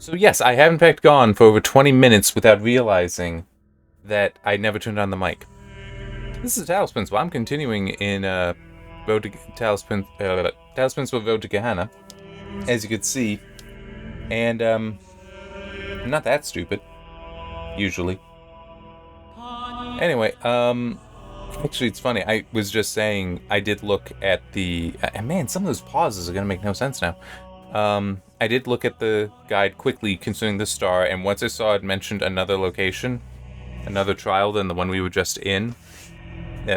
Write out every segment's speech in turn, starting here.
So yes, I have in fact gone for over 20 minutes without realizing that I never turned on the mic. This is Talos Principle. I'm continuing in Road to Talos Principle Road to Gehenna, as you could see, and I'm not that stupid, usually. Anyway, actually it's funny. I was just saying I did look at the man. Some of those pauses are gonna make no sense now. I did look at the guide quickly, considering the star, and once I saw it mentioned another location, another trial than the one we were just in,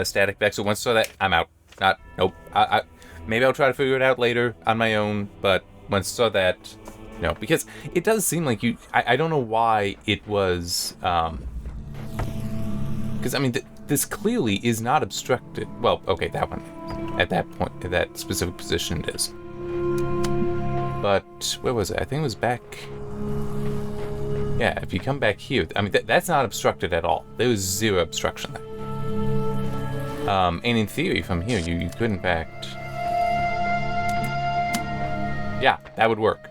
static back. So once I saw that, I'm out. Nope. Maybe I'll try to figure it out later on my own, but once I saw that, no, because it does seem like you. I don't know why it was. Because I mean, this clearly is not obstructed. Well, okay, that one. At that point, at that specific position, it is. But where was it? I think it was back. Yeah, if you come back here, I mean that's not obstructed at all. There was zero obstruction there. And in theory, from here, you could in fact. Yeah, that would work.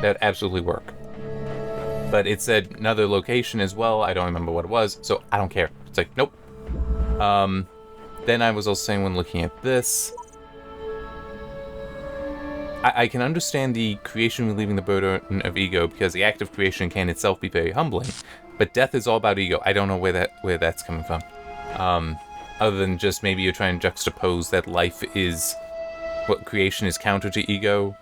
That would absolutely work. But it said another location as well. I don't remember what it was, so I don't care. It's like nope. Then I was also saying when looking at this. I can understand the creation relieving the burden of ego because the act of creation can itself be very humbling, but death is all about ego. I don't know where that's coming from, other than just maybe you're trying to juxtapose that life is what creation is counter to ego,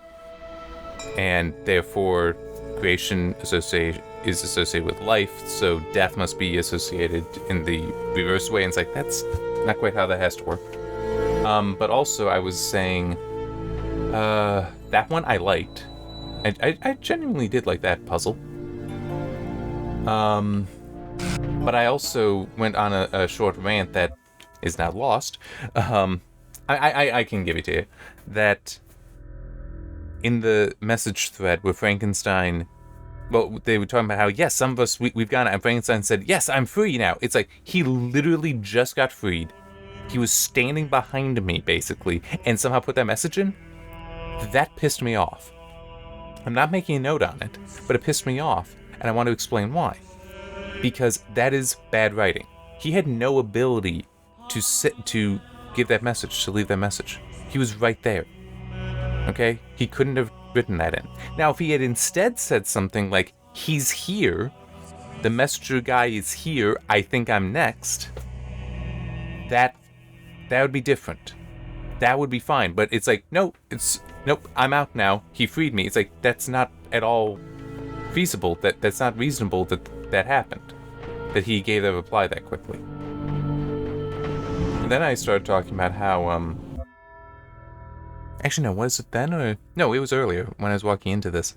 and therefore creation is associated with life, so death must be associated in the reverse way. And it's like that's not quite how that has to work. But also I was saying. That one I liked. I genuinely did like that puzzle. But I also went on a short rant that is now lost. I can give it to you. That in the message thread where Frankenstein, well, they were talking about how, yes, some of us, we've gone out, and Frankenstein said, yes, I'm free now. It's like, he literally just got freed. He was standing behind me, basically, and somehow put that message in. That pissed me off. I'm not making a note on it, but it pissed me off, and I want to explain why. Because that is bad writing. He had no ability to give that message, to leave that message. He was right there. Okay? He couldn't have written that in. Now, if he had instead said something like, he's here, the messenger guy is here, I think I'm next, that would be different. That would be fine, but it's like, nope, I'm out now. He freed me. It's like, that's not at all feasible. That's not reasonable that happened. That he gave that reply that quickly. And then I started talking about how, actually, no, was it then? Or no, it was earlier when I was walking into this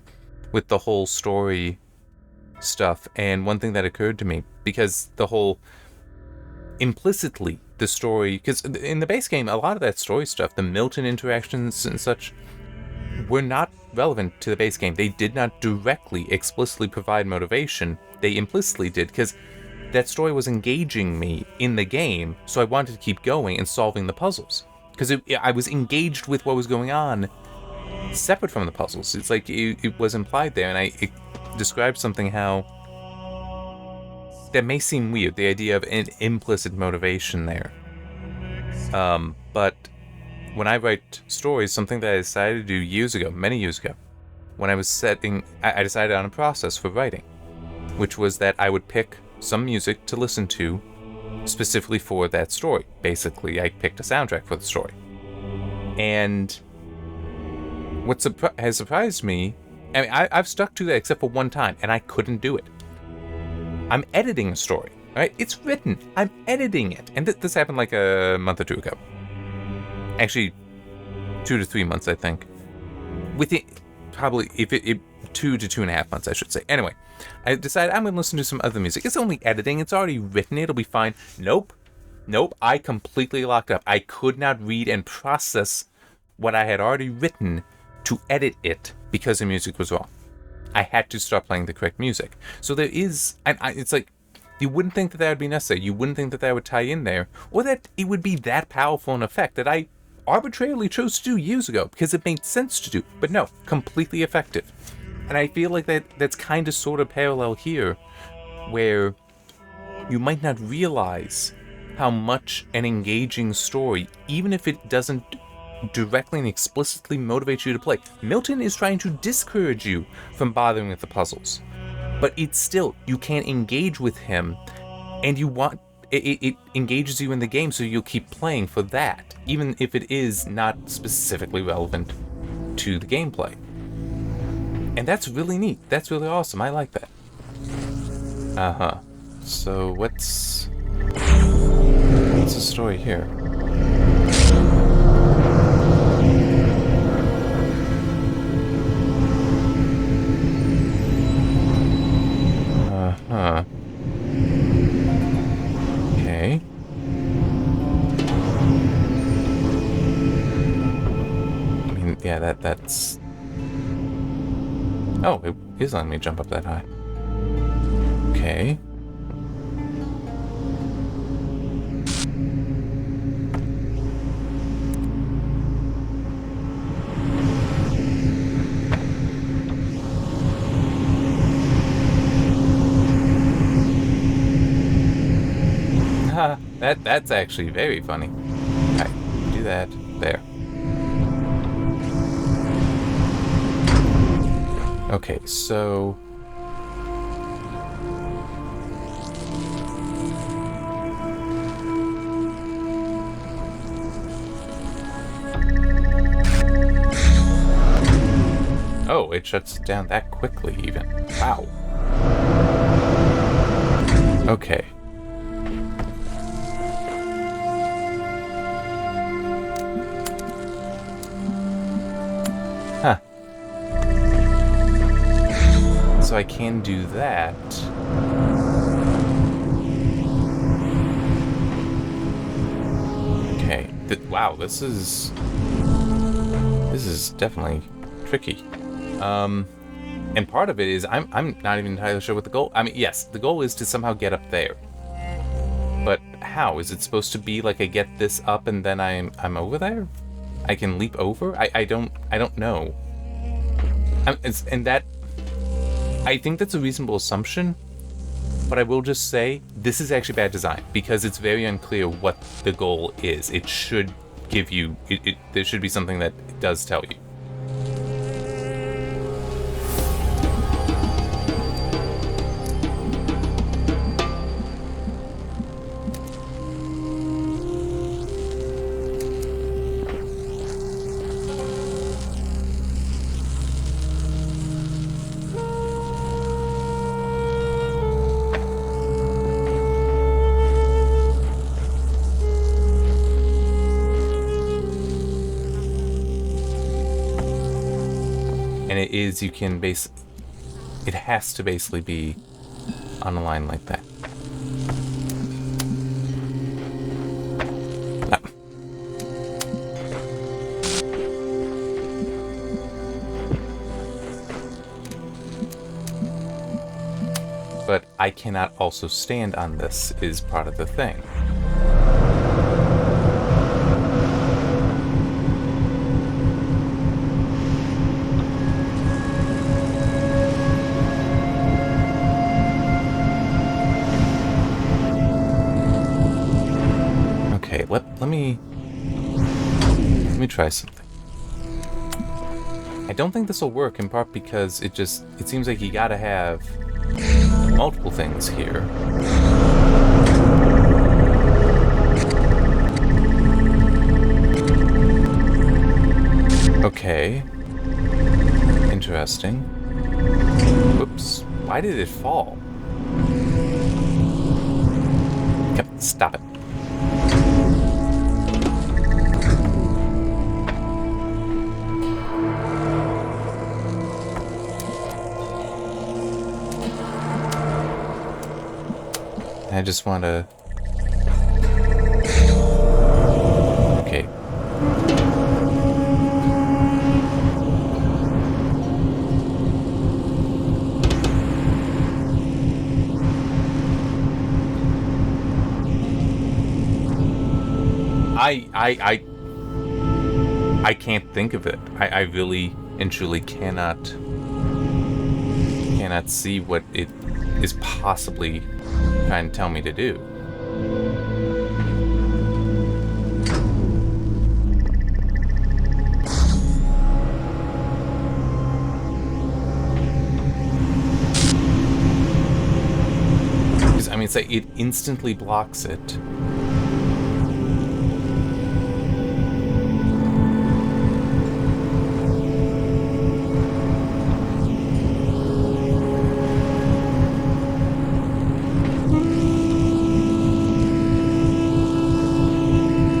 with the whole story stuff. And one thing that occurred to me, because the whole implicitly the story, because in the base game, a lot of that story stuff, the Milton interactions and such, were not relevant to the base game. They did not directly, explicitly provide motivation. They implicitly did, because that story was engaging me in the game, so I wanted to keep going and solving the puzzles. Because I was engaged with what was going on, separate from the puzzles. It's like it was implied there, and it described something how that may seem weird, the idea of an implicit motivation there. But when I write stories, something that I decided to do years ago, many years ago, when I was I decided on a process for writing, which was that I would pick some music to listen to specifically for that story. Basically, I picked a soundtrack for the story. And what has surprised me, I mean, I've stuck to that except for one time, and I couldn't do it. I'm editing a story, right? It's written. I'm editing it. And this happened like a month or two ago. Actually, 2 to 3 months, I think. Within, probably, 2 to 2.5 months, I should say. Anyway, I decided I'm going to listen to some other music. It's only editing. It's already written. It'll be fine. Nope. I completely locked up. I could not read and process what I had already written to edit it because the music was wrong. I had to start playing the correct music. So there is, and it's like, You wouldn't think that that would be necessary. You wouldn't think that that would tie in there, or that it would be that powerful an effect that I arbitrarily chose to do years ago because it made sense to do. But no, completely effective. And I feel like that's kind of sort of parallel here, where you might not realize how much an engaging story, even if it doesn't directly and explicitly motivate you to play. Milton is trying to discourage you from bothering with the puzzles. But it's still, you can't engage with him, and you want it engages you in the game, so you'll keep playing for that, even if it is not specifically relevant to the gameplay. And that's really neat. That's really awesome. I like that. So what's the story here? Okay. I mean, yeah, that's... Oh, it is letting me jump up that high. Okay. That's actually very funny. Alright, do that. There. Okay, so... Oh, it shuts down that quickly, even. Wow. Okay. Huh. So I can do that. Okay. Wow, this is definitely tricky. And part of it is I'm not even entirely sure what the goal. I mean, yes, the goal is to somehow get up there. But how? Is it supposed to be like I get this up and then I'm over there? I can leap over? I don't know. And that, I think that's a reasonable assumption, but I will just say this is actually bad design because it's very unclear what the goal is. It should give you, there should be something that it does tell you. And it is, you can it has to basically be on a line like that. Ah. But I cannot also stand on this is part of the thing. Let me try something. I don't think this will work, in part because it seems like you gotta have multiple things here. Okay. Interesting. Whoops. Why did it fall? Come, stop it. I just want to... Okay. I can't think of it. I really and truly cannot see what it is possibly trying to tell me to do. Because, I mean, it's like it instantly blocks it.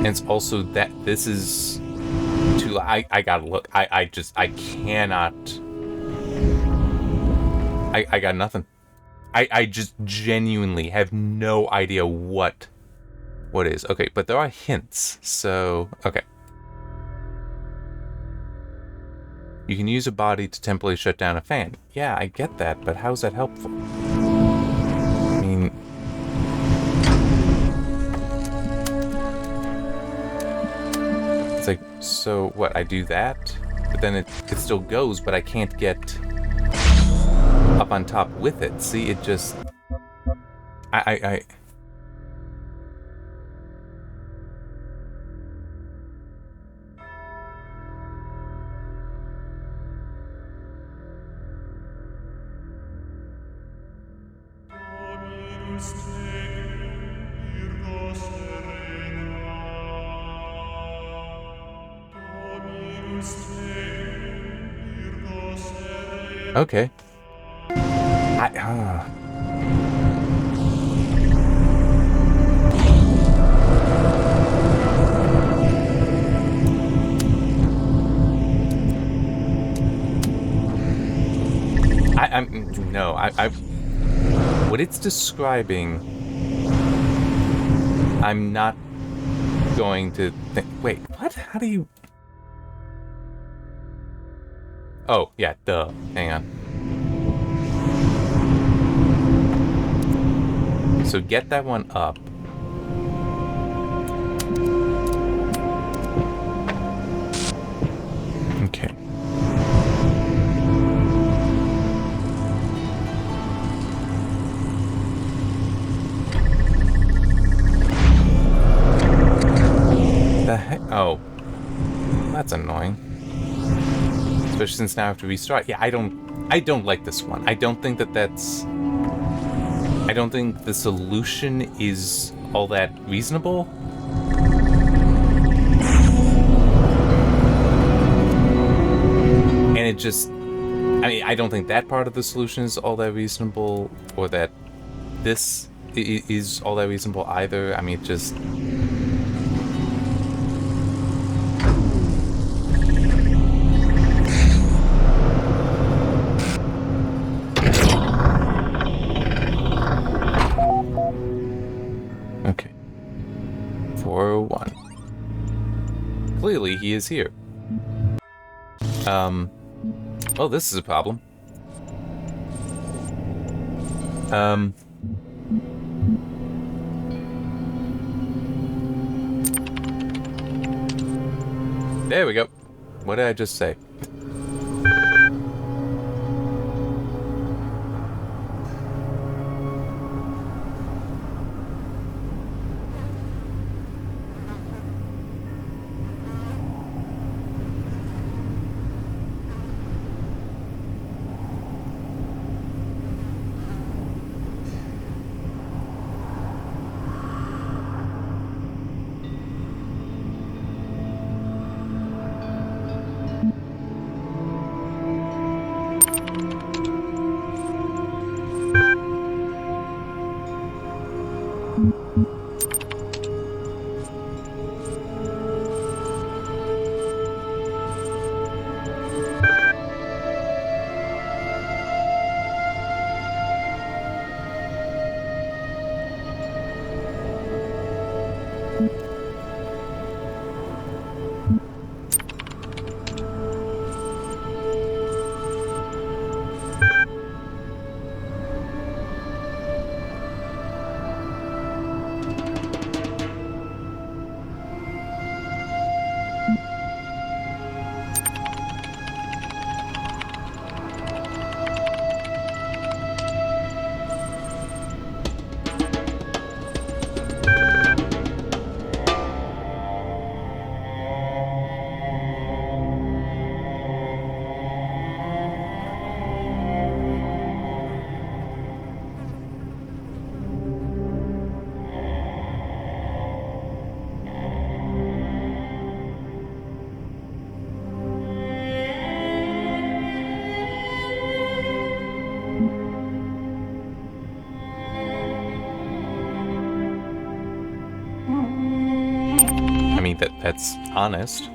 It's also that this is too. I gotta look. I cannot. I got nothing. I just genuinely have no idea what is. Okay, but there are hints. So okay. You can use a body to temporarily shut down a fan. Yeah, I get that, but how's that helpful? I mean. It's like, so what, I do that? But then it still goes, but I can't get up on top with it. See, it just... I Okay. No, what it's describing, I'm not going to think, wait, what? How do you... Oh, yeah, duh. Hang on. So get that one up. Okay. The heck? Oh. That's annoying. Especially since now I have to restart. Yeah, I don't like this one. I don't think that's... I don't think the solution is all that reasonable. And it just... I mean, I don't think that part of the solution is all that reasonable, or that this is all that reasonable either. I mean, it just... Okay. 401. Clearly, he is here. Oh, this is a problem. There we go. What did I just say? think that's honest.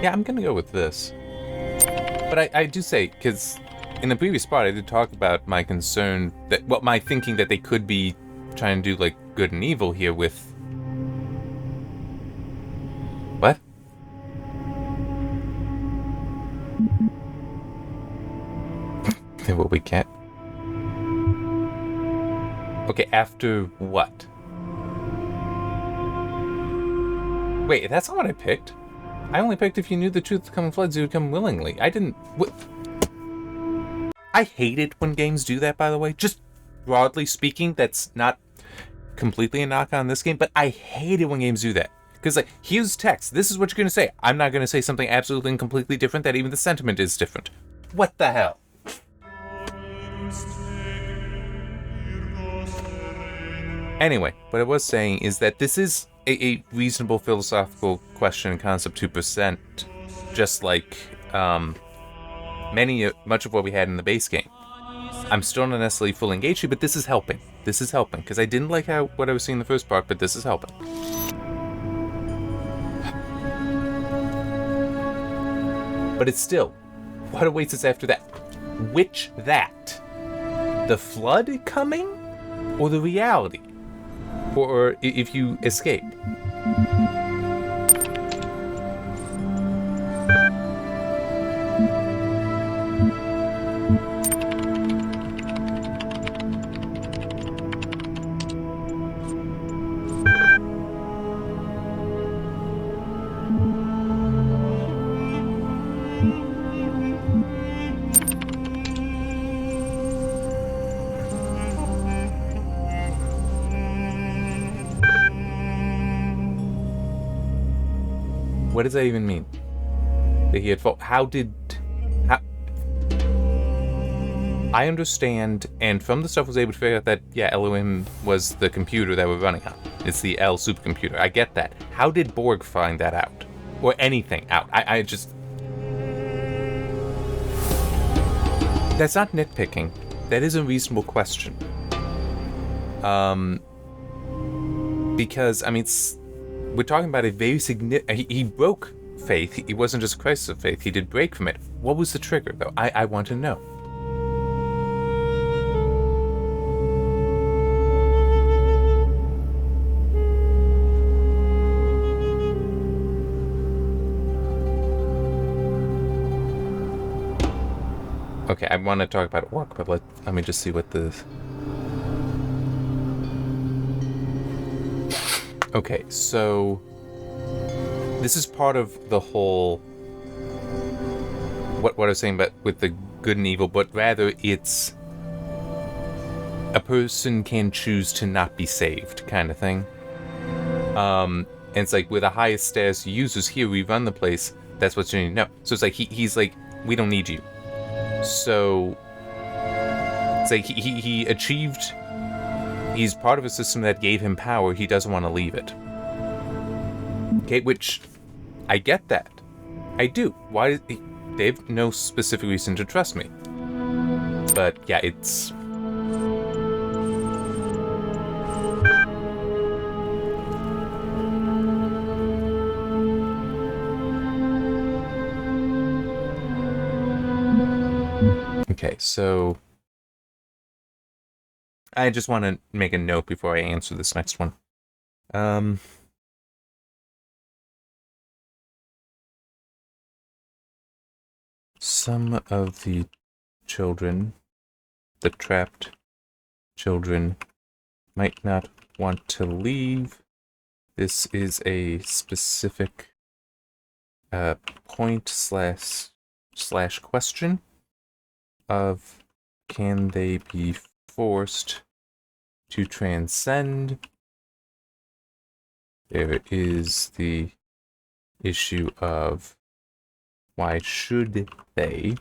Yeah, I'm gonna go with this. But I do say, because in the previous part I did talk about my concern that, well, my thinking that they could be trying to do, like, good and evil here with... What? Well, we can't... Okay, after what? Wait, that's not what I picked. I only picked if you knew the truth would come in floods, you would come willingly. I didn't... What? I hate it when games do that, by the way. Just broadly speaking, that's not completely a knock on this game, but I hate it when games do that. Because, like, here's text. This is what you're going to say. I'm not going to say something absolutely and completely different that even the sentiment is different. What the hell? Anyway, what I was saying is that this is a reasonable philosophical question and concept to present, just like much of what we had in the base game. I'm still not necessarily fully engaged here, but this is helping. This is helping, because I didn't like what I was seeing in the first part, but this is helping. But it's still, what awaits us after that? Which that? The flood coming? Or the reality? Or if you escape? What does that even mean? That he had fault? How? I understand, and from the stuff I was able to figure out that, yeah, Elohim was the computer that we're running on. It's the L supercomputer. I get that. How did Borg find that out? Or anything out? I just... That's not nitpicking. That is a reasonable question. Because, I mean, we're talking about a very significant... He broke faith. He wasn't just a crisis of faith. He did break from it. What was the trigger, though? I want to know. Okay, I want to talk about work, but let me just see what the... Okay, so... This is part of the whole... What I was saying about with the good and evil, but rather it's... A person can choose to not be saved, kind of thing. And it's like, with the highest status users here, we run the place, that's what you need to know. So it's like, he's like, we don't need you. So, it's like he achieved, he's part of a system that gave him power, he doesn't want to leave it. Okay, which, I get that. I do. Why, they have no specific reason to trust me. But, yeah, it's... Okay, so I just want to make a note before I answer this next one. Some of the children, the trapped children, might not want to leave This is a specific point slash question of can they be forced to transcend? There is the issue of why should they?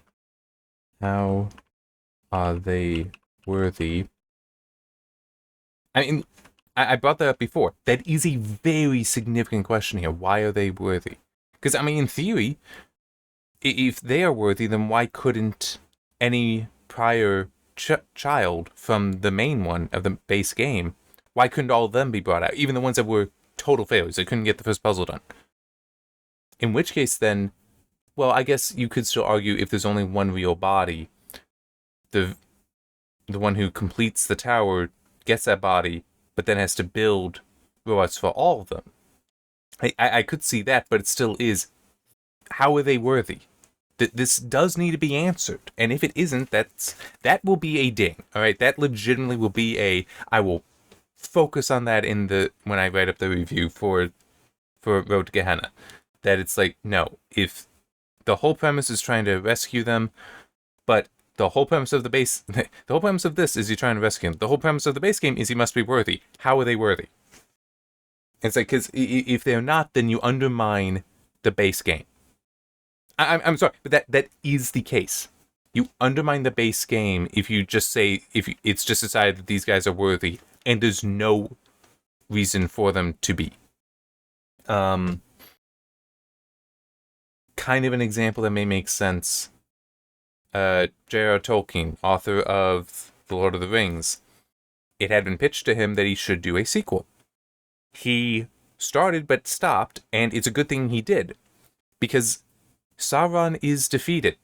How are they worthy? I mean, I brought that up before. That is a very significant question here. Why are they worthy? Because, I mean, in theory, if they are worthy, then why couldn't any prior child from the main one of the base game, why couldn't all of them be brought out? Even the ones that were total failures. They couldn't get the first puzzle done. In which case, then, well, I guess you could still argue if there's only one real body, the one who completes the tower gets that body, but then has to build robots for all of them. I could see that, but it still is, how are they worthy? This does need to be answered, and if it isn't, that will be a ding. All right, that legitimately will be I will focus on that when I write up the review for Road to Gehenna. That it's like, no, if the whole premise is trying to rescue them, but the whole premise of the whole premise of this is you're trying to rescue him. The whole premise of the base game is he must be worthy. How are they worthy? It's like, because if they're not, then you undermine the base game. I'm sorry, but that is the case. You undermine the base game if you just say, it's just decided that these guys are worthy, and there's no reason for them to be. Kind of an example that may make sense. J.R.R. Tolkien, author of The Lord of the Rings, it had been pitched to him that he should do a sequel. He started but stopped, and it's a good thing he did, because Sauron is defeated.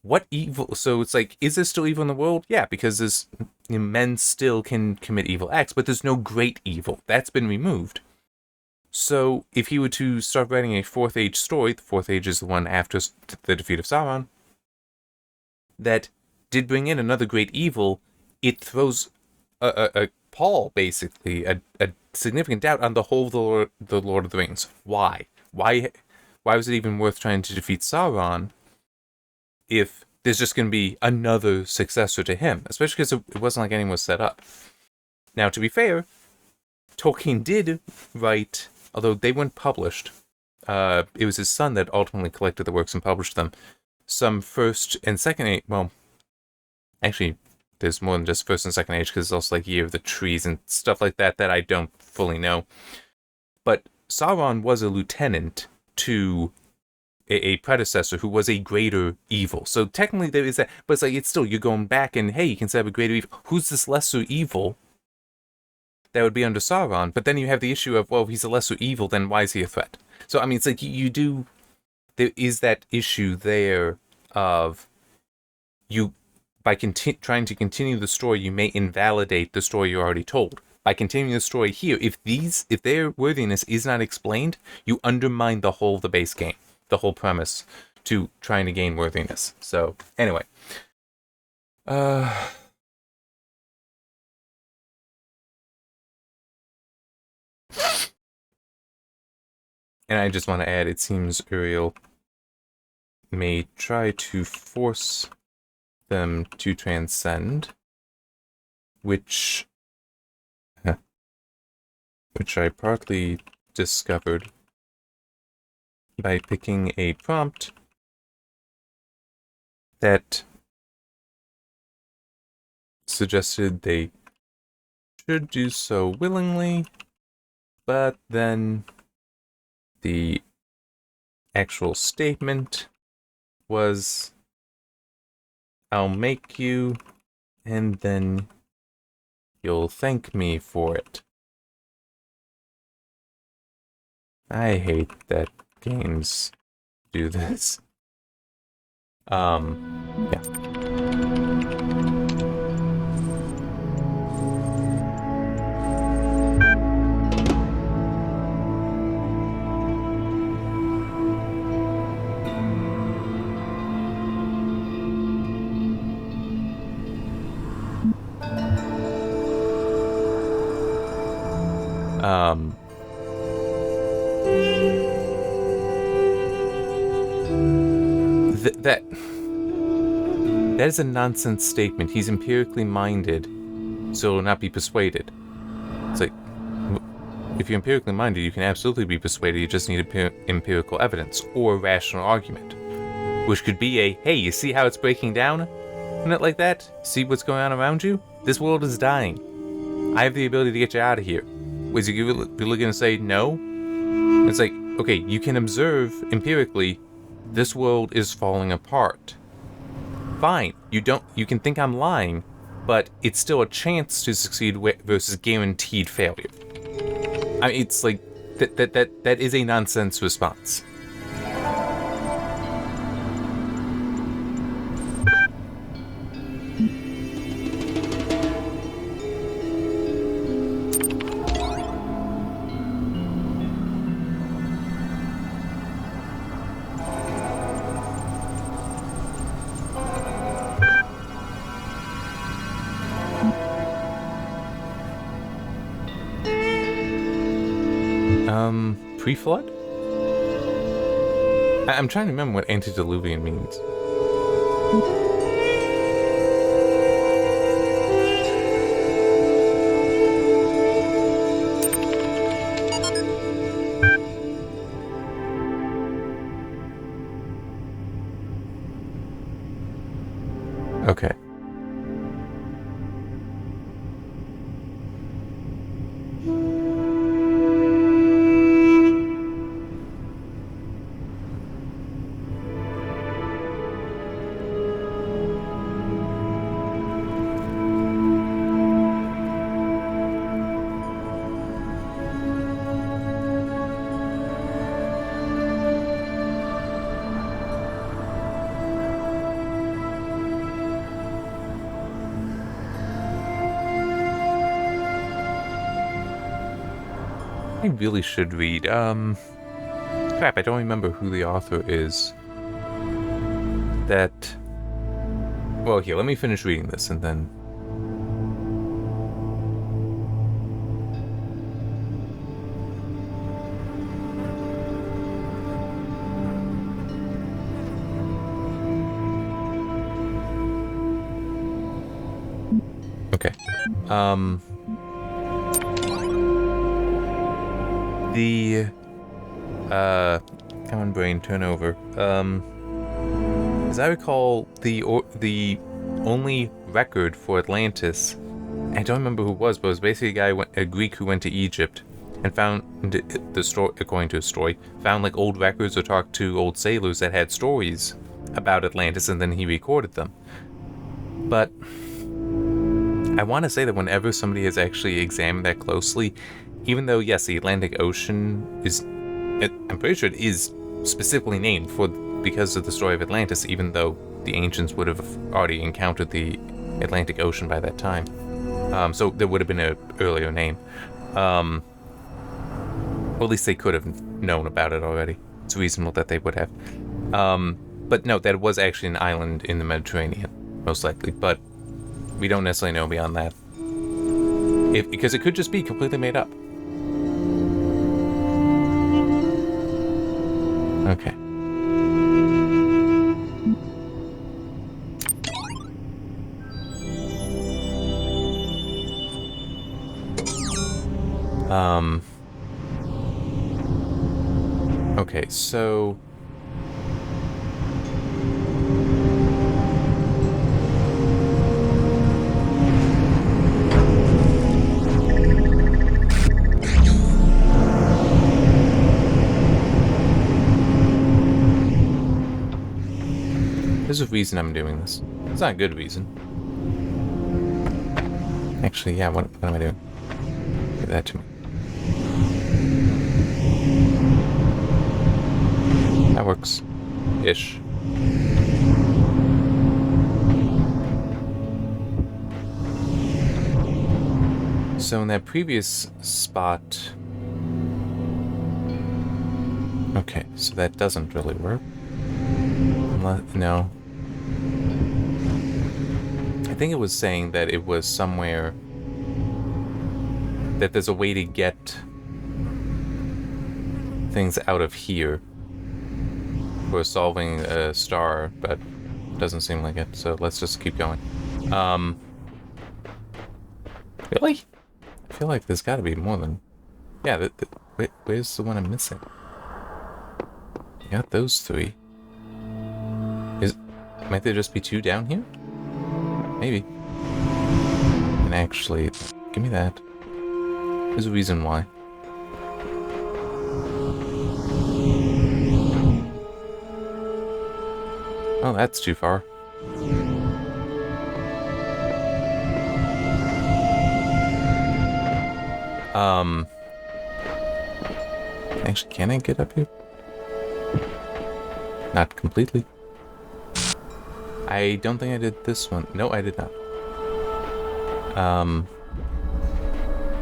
What evil? So it's like, is there still evil in the world? Yeah, because men still can commit evil acts, but there's no great evil. That's been removed. So if he were to start writing a Fourth Age story, the Fourth Age is the one after the defeat of Sauron, that did bring in another great evil, it throws a pall, basically, a significant doubt on the whole of the Lord of the Rings. Why? Why was it even worth trying to defeat Sauron if there's just going to be another successor to him? Especially because it wasn't like anyone was set up. Now, to be fair, Tolkien did write, although they weren't published, it was his son that ultimately collected the works and published them, some first and second age, well, actually, there's more than just first and second age, because it's also like Year of the Trees and stuff like that I don't fully know. But Sauron was a lieutenant to a predecessor who was a greater evil. So technically there is that, but it's like, it's still, you're going back and, hey, you can set up a greater evil. Who's this lesser evil that would be under Sauron? But then you have the issue of, well, if he's a lesser evil, then why is he a threat? So, I mean, it's like, there is that issue there of, by trying to continue the story, you may invalidate the story you already told. By continuing the story here, if their worthiness is not explained, you undermine the whole of the base game, the whole premise to trying to gain worthiness. So, anyway. And I just want to add, it seems Uriel may try to force them to transcend, which I partly discovered by picking a prompt that suggested they should do so willingly, but then the actual statement was, I'll make you, and then you'll thank me for it. I hate that games do this. Yeah. That is a nonsense statement. He's empirically minded, so will not be persuaded. It's like, if you're empirically minded, you can absolutely be persuaded. You just need empirical evidence or a rational argument, which could be a, hey, you see how it's breaking down? Isn't it like that? See what's going on around you? This world is dying. I have the ability to get you out of here. Was you really going to say no? It's like, okay, you can observe empirically, this world is falling apart. Fine, you can think I'm lying, but it's still a chance to succeed versus guaranteed failure. I mean, it's like, that is a nonsense response. Pre-flood? I'm trying to remember what antediluvian means. Okay. I really should read. Crap, I don't remember who the author is. Well, here, let me finish reading this and then... Okay. Come on, brain, turn over. As I recall, the only record for Atlantis, I don't remember who it was, but it was basically a Greek who went to Egypt and found the story, according to a story, found like old records or talked to old sailors that had stories about Atlantis, and then he recorded them. But I want to say that whenever somebody has actually examined that closely, even though, yes, the Atlantic Ocean is, I'm pretty sure it is specifically named because of the story of Atlantis, even though the ancients would have already encountered the Atlantic Ocean by that time. So there would have been an earlier name. Or at least they could have known about it already. It's reasonable that they would have. But no, that was actually an island in the Mediterranean, most likely. But we don't necessarily know beyond that. Because it could just be completely made up. Okay. Okay, so... There's a reason I'm doing this. It's not a good reason. Actually, yeah, what am I doing? Give that to me. That works. Ish. So in that previous spot... Okay, so that doesn't really work. No. I think it was saying that it was somewhere... that there's a way to get things out of here for solving a star, but doesn't seem like it, so let's just keep going. Really? I feel like there's gotta be more than... Yeah, wait, where's the one I'm missing? You got those 3. Might there just be 2 down here? Maybe. And actually, give me that. There's a reason why. Oh, that's too far. Actually, can I get up here? Not completely. I don't think I did this one. No, I did not.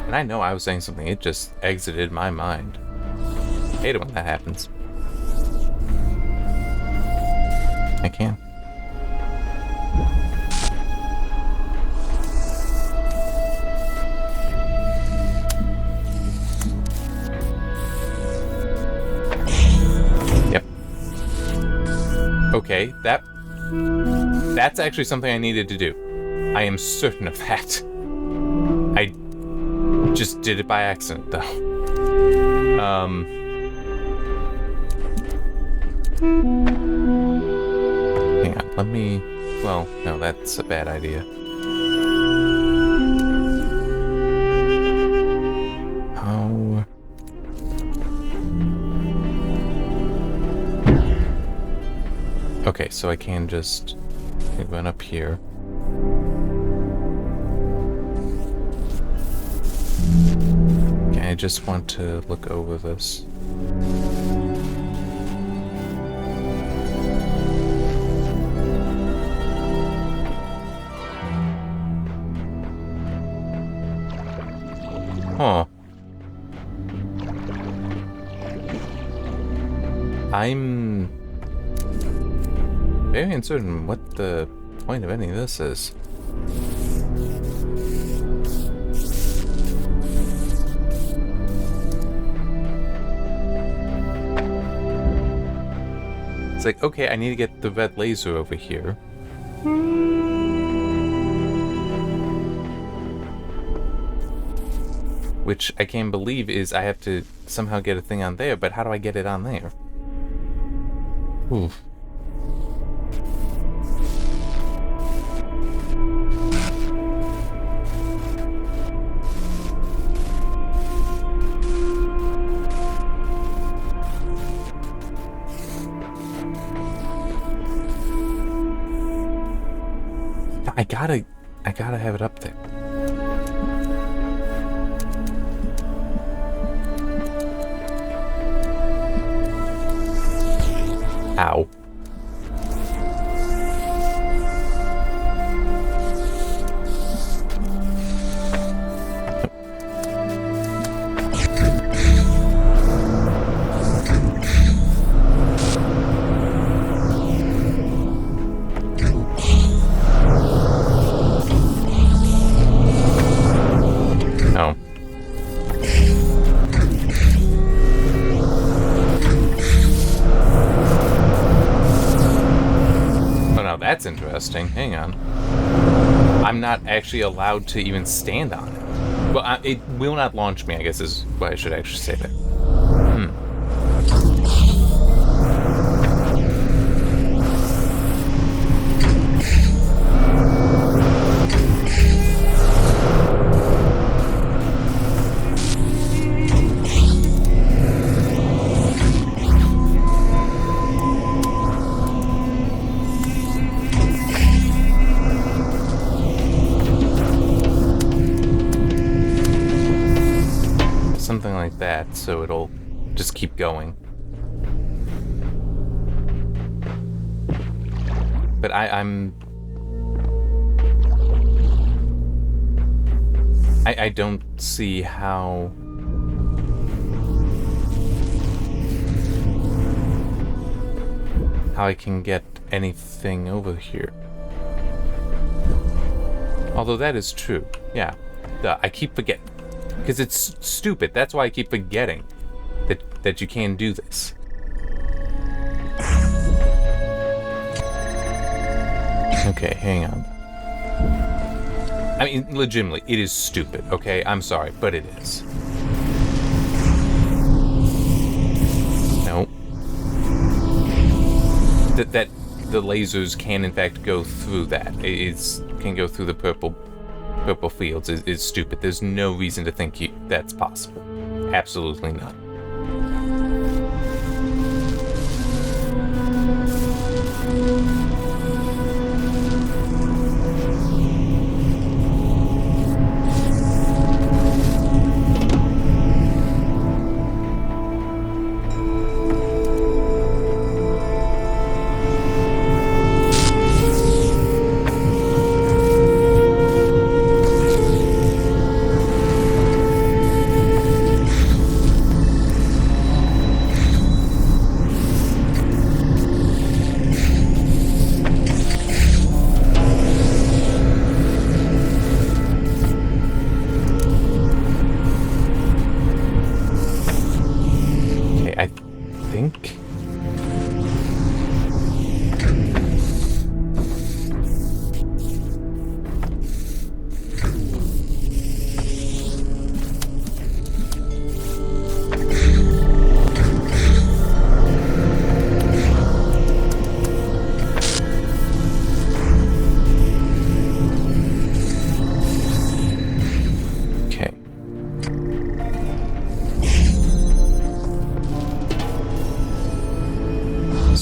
And I know I was saying something. It just exited my mind. I hate it when that happens. I can. Yep. Okay, that's actually something I needed to do. I am certain of that. I just did it by accident, though. Hang on, let me... Well, no, that's a bad idea. How... Okay, so I can just... It went up here. Okay, I just want to look over this. Huh. I'm very uncertain what the point of any of this is. It's like, okay, I need to get the red laser over here. Which I can't believe is I have to somehow get a thing on there, but how do I get it on there? Oof. I gotta have it up there. Ow. No. That's interesting. Hang on. I'm not actually allowed to even stand on it. Well, it will not launch me, I guess is what I should actually say there. Something like that, so it'll just keep going. But I don't see how... how I can get anything over here. Although that is true. Yeah. I keep forgetting. Because it's stupid. That's why I keep forgetting that that you can do this. Okay, hang on. I mean, legitimately, it is stupid, okay? I'm sorry, but it is. No. That the lasers can, in fact, go through that. It can go through the purple fields is stupid. There's no reason to think that's possible. Absolutely not.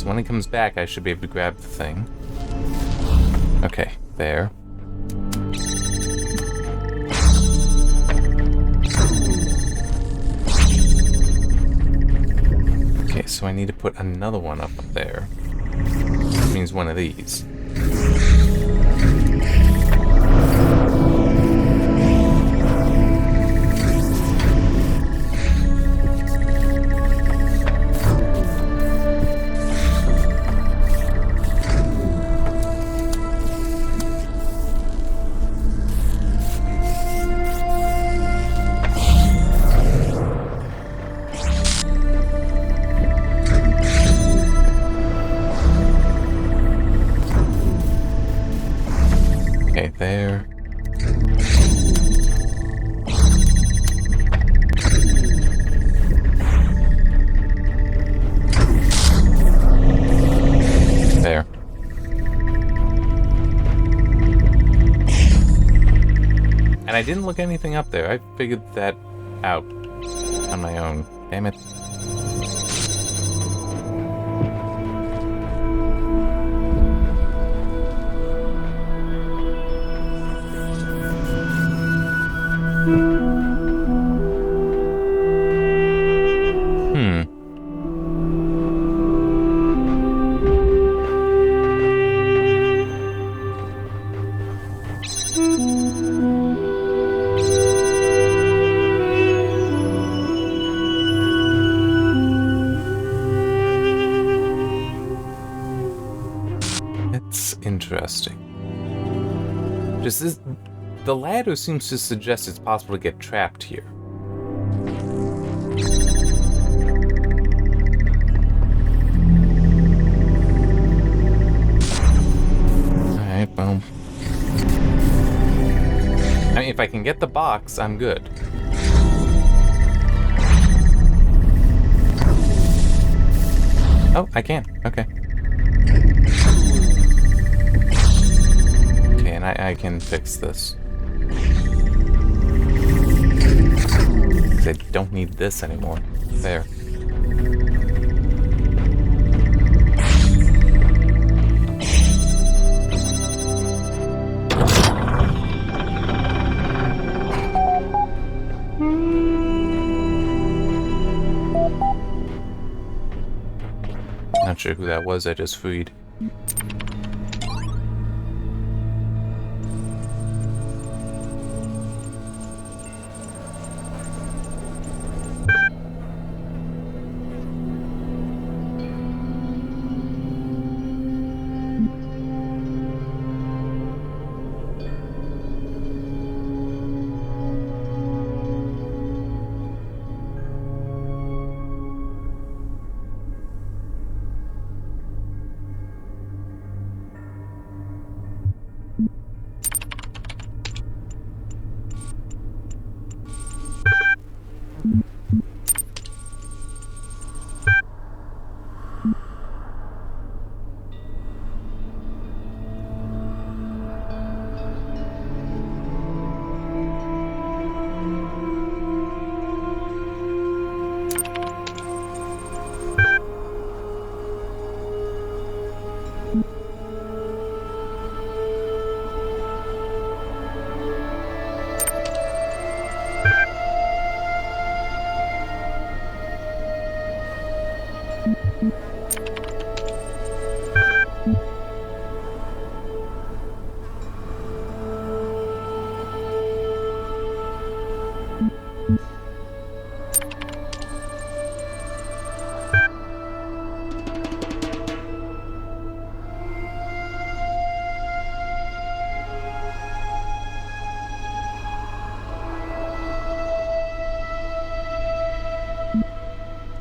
When it comes back, I should be able to grab the thing. Okay, there. Okay, so I need to put another one up there. That means one of these. There. There. And I didn't look anything up there. I figured that out on my own. Damn it. Interesting. The ladder seems to suggest it's possible to get trapped here. Alright, well. I mean, if I can get the box, I'm good. Oh, I can. Okay. I can fix this. Because I don't need this anymore. There. Not sure who that was I just freed.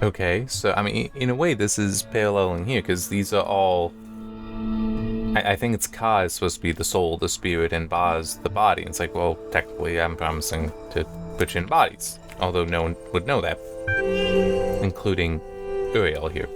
Okay, so, I mean, in a way, this is paralleling here, because these are all... I think it's Ka is supposed to be the soul, the spirit, and Ba is the body. It's like, well, technically, I'm promising to put you in bodies. Although no one would know that. Including Uriel here.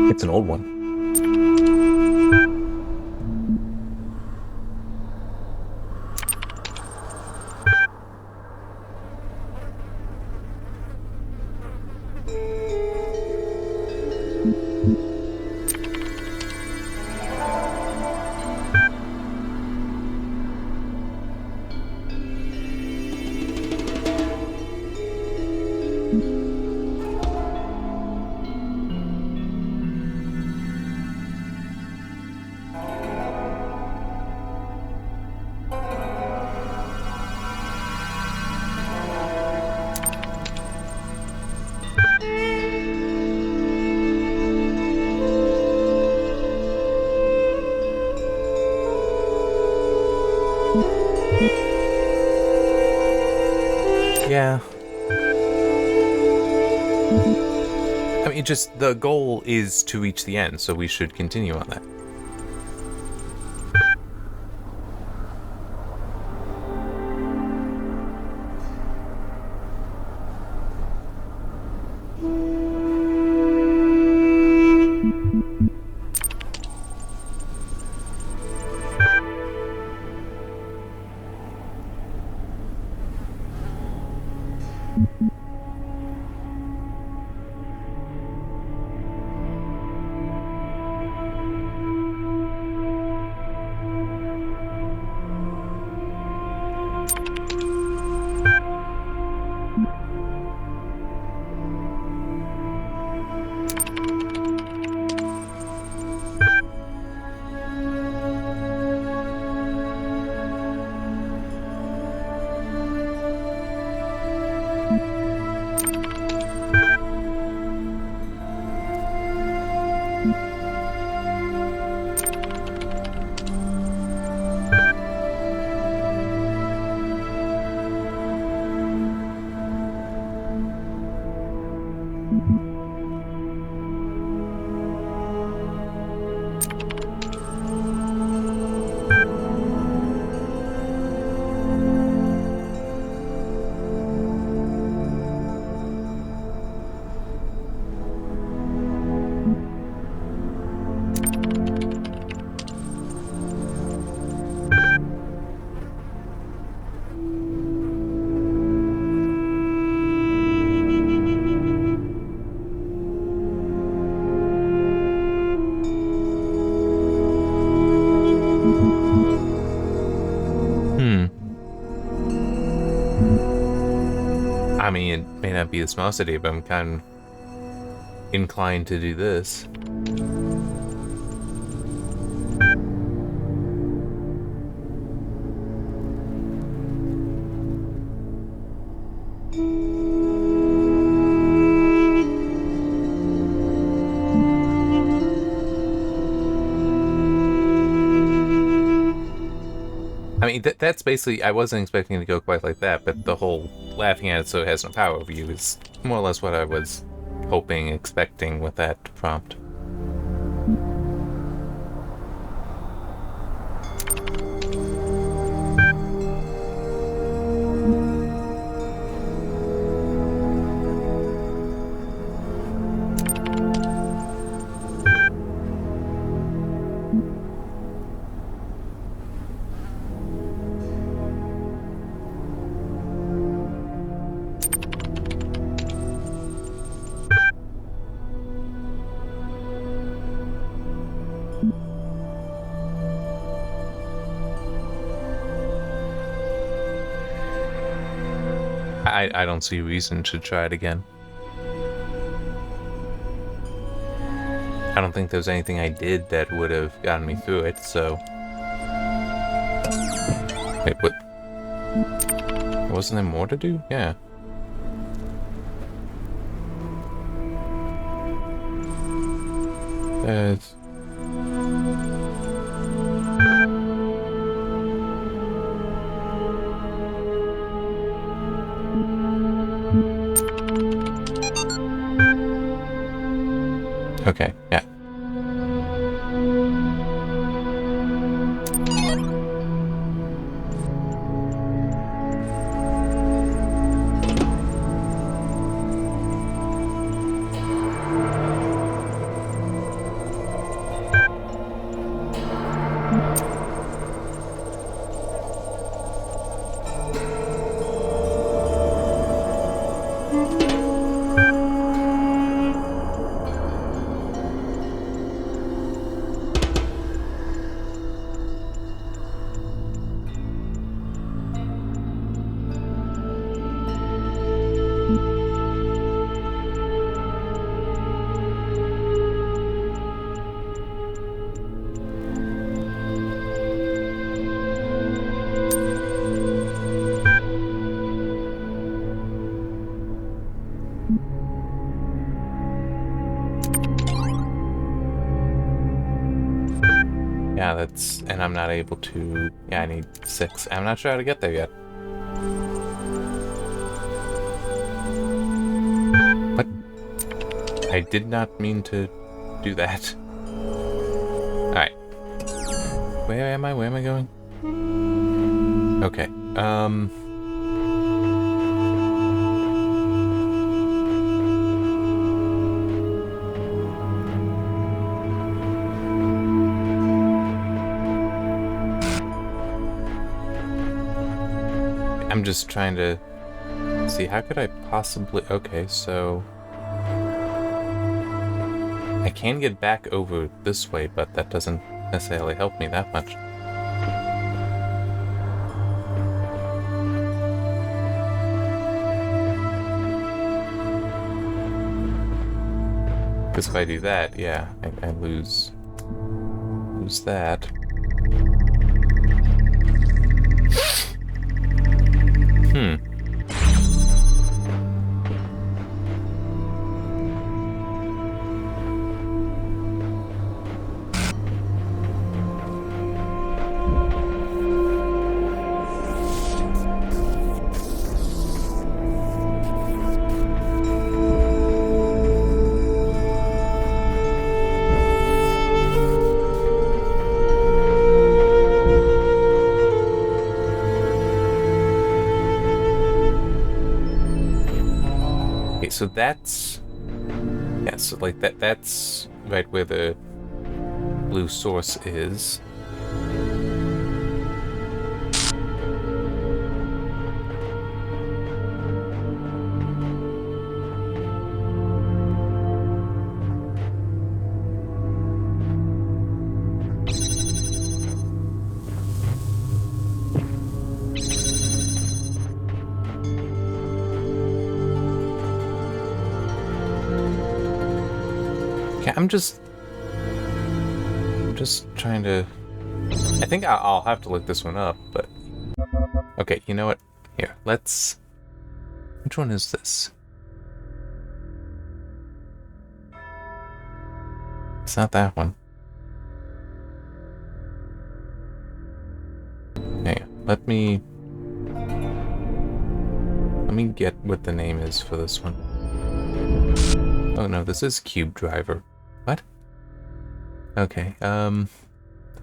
It's an old one. Yeah. I mean, just the goal is to reach the end, so we should continue on that. I mean, it may not be the smartest idea, but I'm kind of inclined to do this. I mean, that's basically, I wasn't expecting to go quite like that, but the whole laughing at it so it has no power over you is more or less what I was hoping, expecting with that prompt. I don't see reason to try it again. I don't think there was anything I did that would have gotten me through it, so... Wait, what? Wasn't there more to do? Yeah. That's... Okay, yeah. Yeah, that's... And I'm not able to... Yeah, I need 6. I'm not sure how to get there yet. What? I did not mean to do that. Alright. Where am I? Where am I going? Okay. I'm just trying to see, how could I possibly... Okay, so... I can get back over this way, but that doesn't necessarily help me that much. Because if I do that, yeah, I lose that. So that's... Yeah, so like that's right where the blue source is. I'm just trying to... I think I'll have to look this one up, but... Okay, you know what? Here, let's... Which one is this? It's not that one. Hey, let me get what the name is for this one. Oh no, this is Cube Driver. What? Okay, I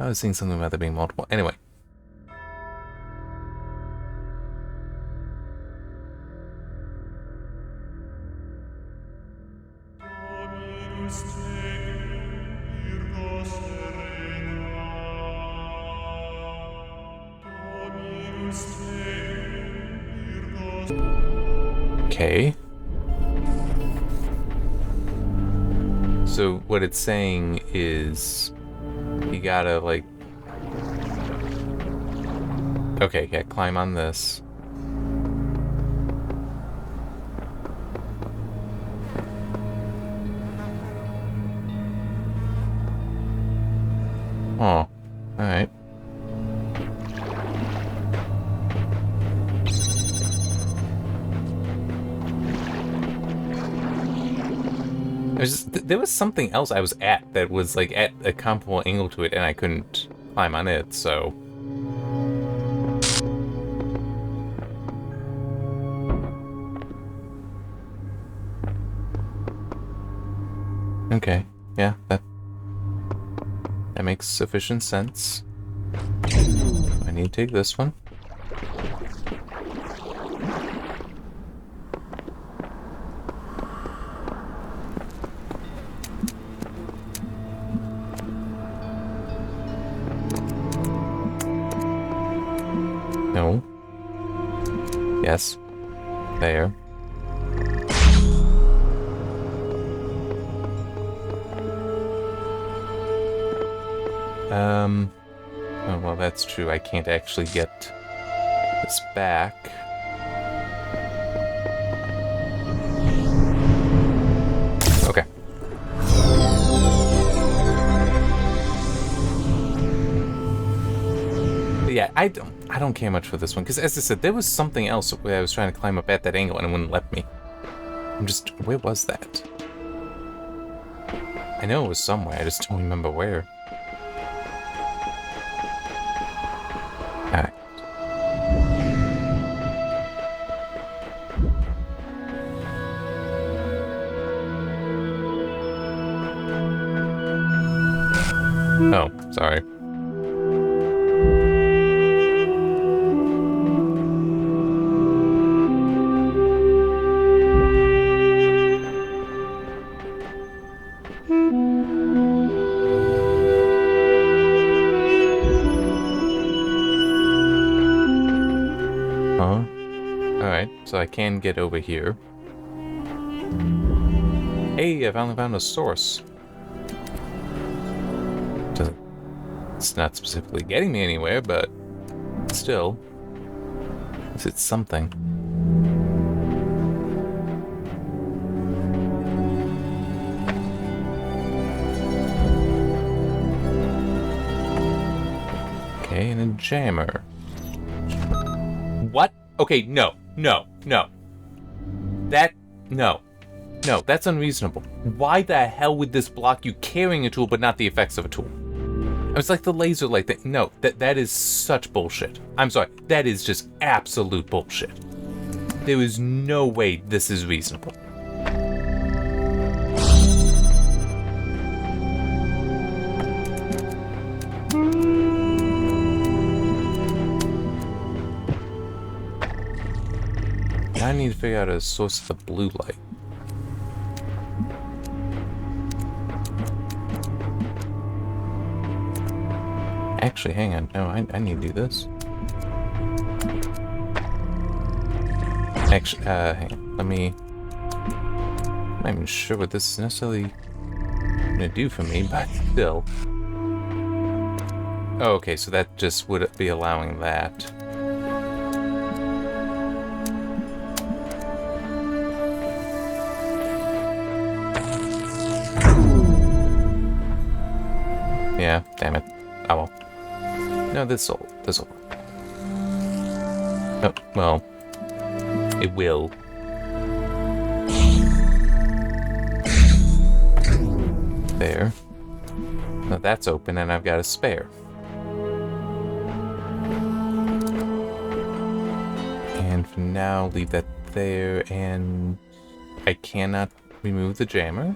was seeing something about there being multiple. Anyway. Okay. So what it's saying is you gotta, like... Okay, yeah, climb on this. Oh, alright. There was something else I was at that was like at a comparable angle to it, and I couldn't climb on it, so... Okay, yeah, that makes sufficient sense. I need to take this one. No. Yes. There. Oh, well, that's true. I can't actually get this back. Okay. But yeah, I don't care much for this one, because as I said, there was something else where I was trying to climb up at that angle and it wouldn't let me. Where was that? I know it was somewhere, I just don't remember where. Alright. Oh, sorry. Alright, so I can get over here. Hey, I finally found a source. It's not specifically getting me anywhere, but still. It's something. Okay, and a jammer. What? Okay, no. No, that's unreasonable. Why the hell would this block you carrying a tool but not the effects of a tool? It's like the laser light thing. No, that is such bullshit. I'm sorry, that is just absolute bullshit. There is no way this is reasonable. I need to figure out a source of the blue light. Actually, hang on. No, I need to do this. Actually, hang on. Let me... I'm not even sure what this is necessarily gonna do for me, but still. Oh, okay, so that just would be allowing that. Yeah, damn it. Oh well. No, this'll work. Oh, well. It will. There. Now that's open and I've got a spare. And for now, leave that there, and I cannot remove the jammer.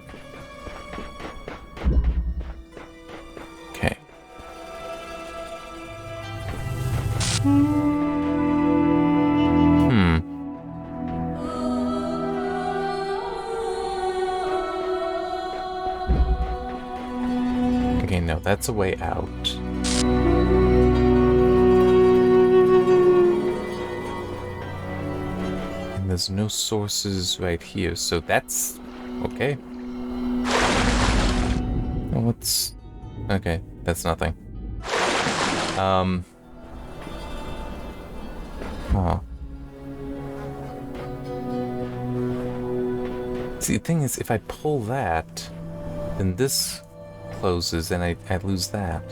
Okay. Okay, no, that's a way out. And there's no sources right here, so that's okay. Oh, what's... Okay, that's nothing. Oh. See, the thing is, if I pull that, then this closes and I lose that.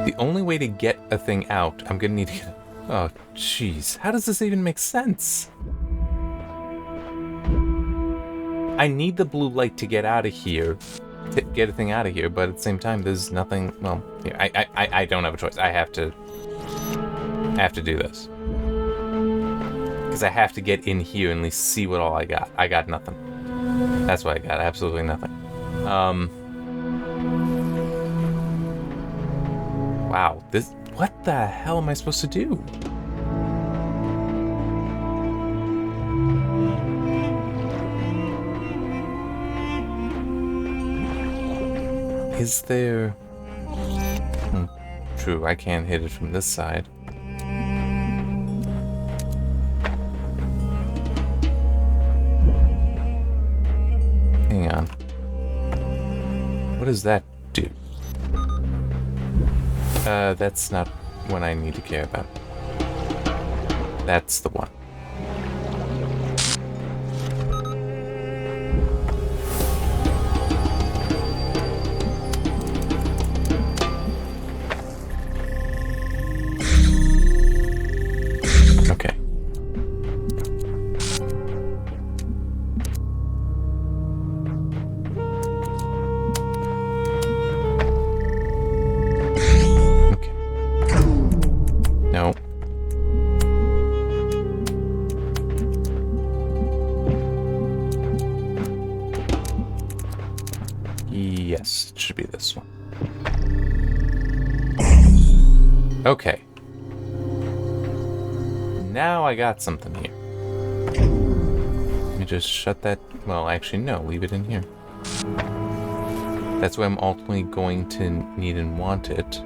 The only way to get a thing out, I'm gonna need to get... Oh, jeez. How does this even make sense? I need the blue light to get out of here, to get a thing out of here, but at the same time, there's nothing... Well, here, I don't have a choice. I have to do this. Because I have to get in here and at least see what all I got. I got nothing. That's what I got. Absolutely nothing. Wow. What the hell am I supposed to do? Is there... True, I can't hit it from this side. Hang on. What does that do? That's not one I need to care about. That's the one. Okay. No. Yes, it should be this one. Okay. Now I got something here. Let me just shut that... Well, actually, no. Leave it in here. That's where I'm ultimately going to need and want it.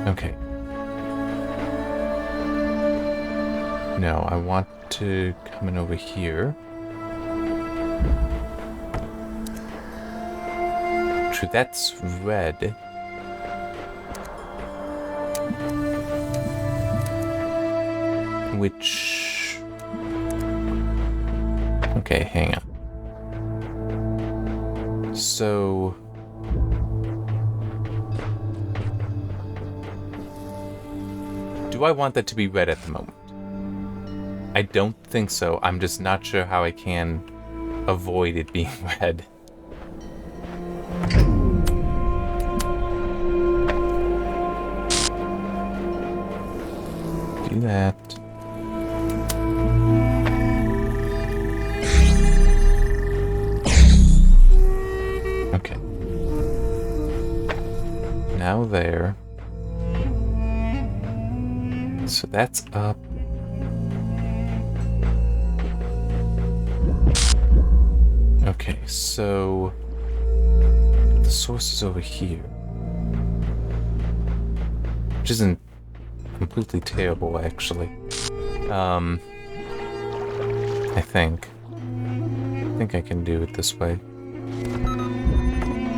Okay. No, I want to come in over here. True, that's red. Which... Okay, hang on. So... Do I want that to be red at the moment? I don't think so. I'm just not sure how I can avoid it being red. Do that. Okay. Now there. So that's up. Okay, so the source is over here. Which isn't completely terrible, actually. I think I can do it this way.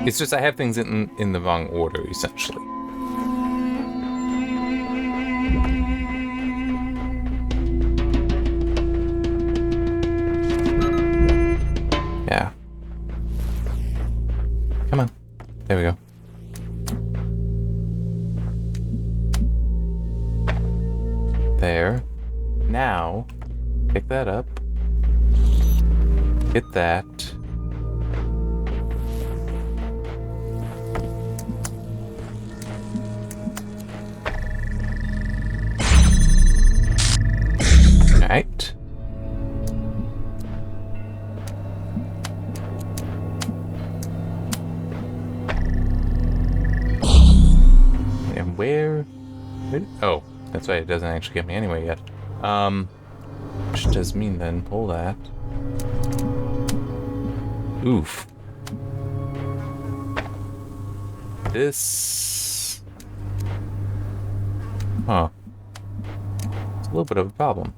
It's just I have things in the wrong order, essentially. Yeah. Come on. There we go. There. Now, pick that up. Hit that. Alright. And where? Oh, that's right, it doesn't actually get me anywhere yet. Which does mean then, pull that. Oof. This... Huh. It's a little bit of a problem.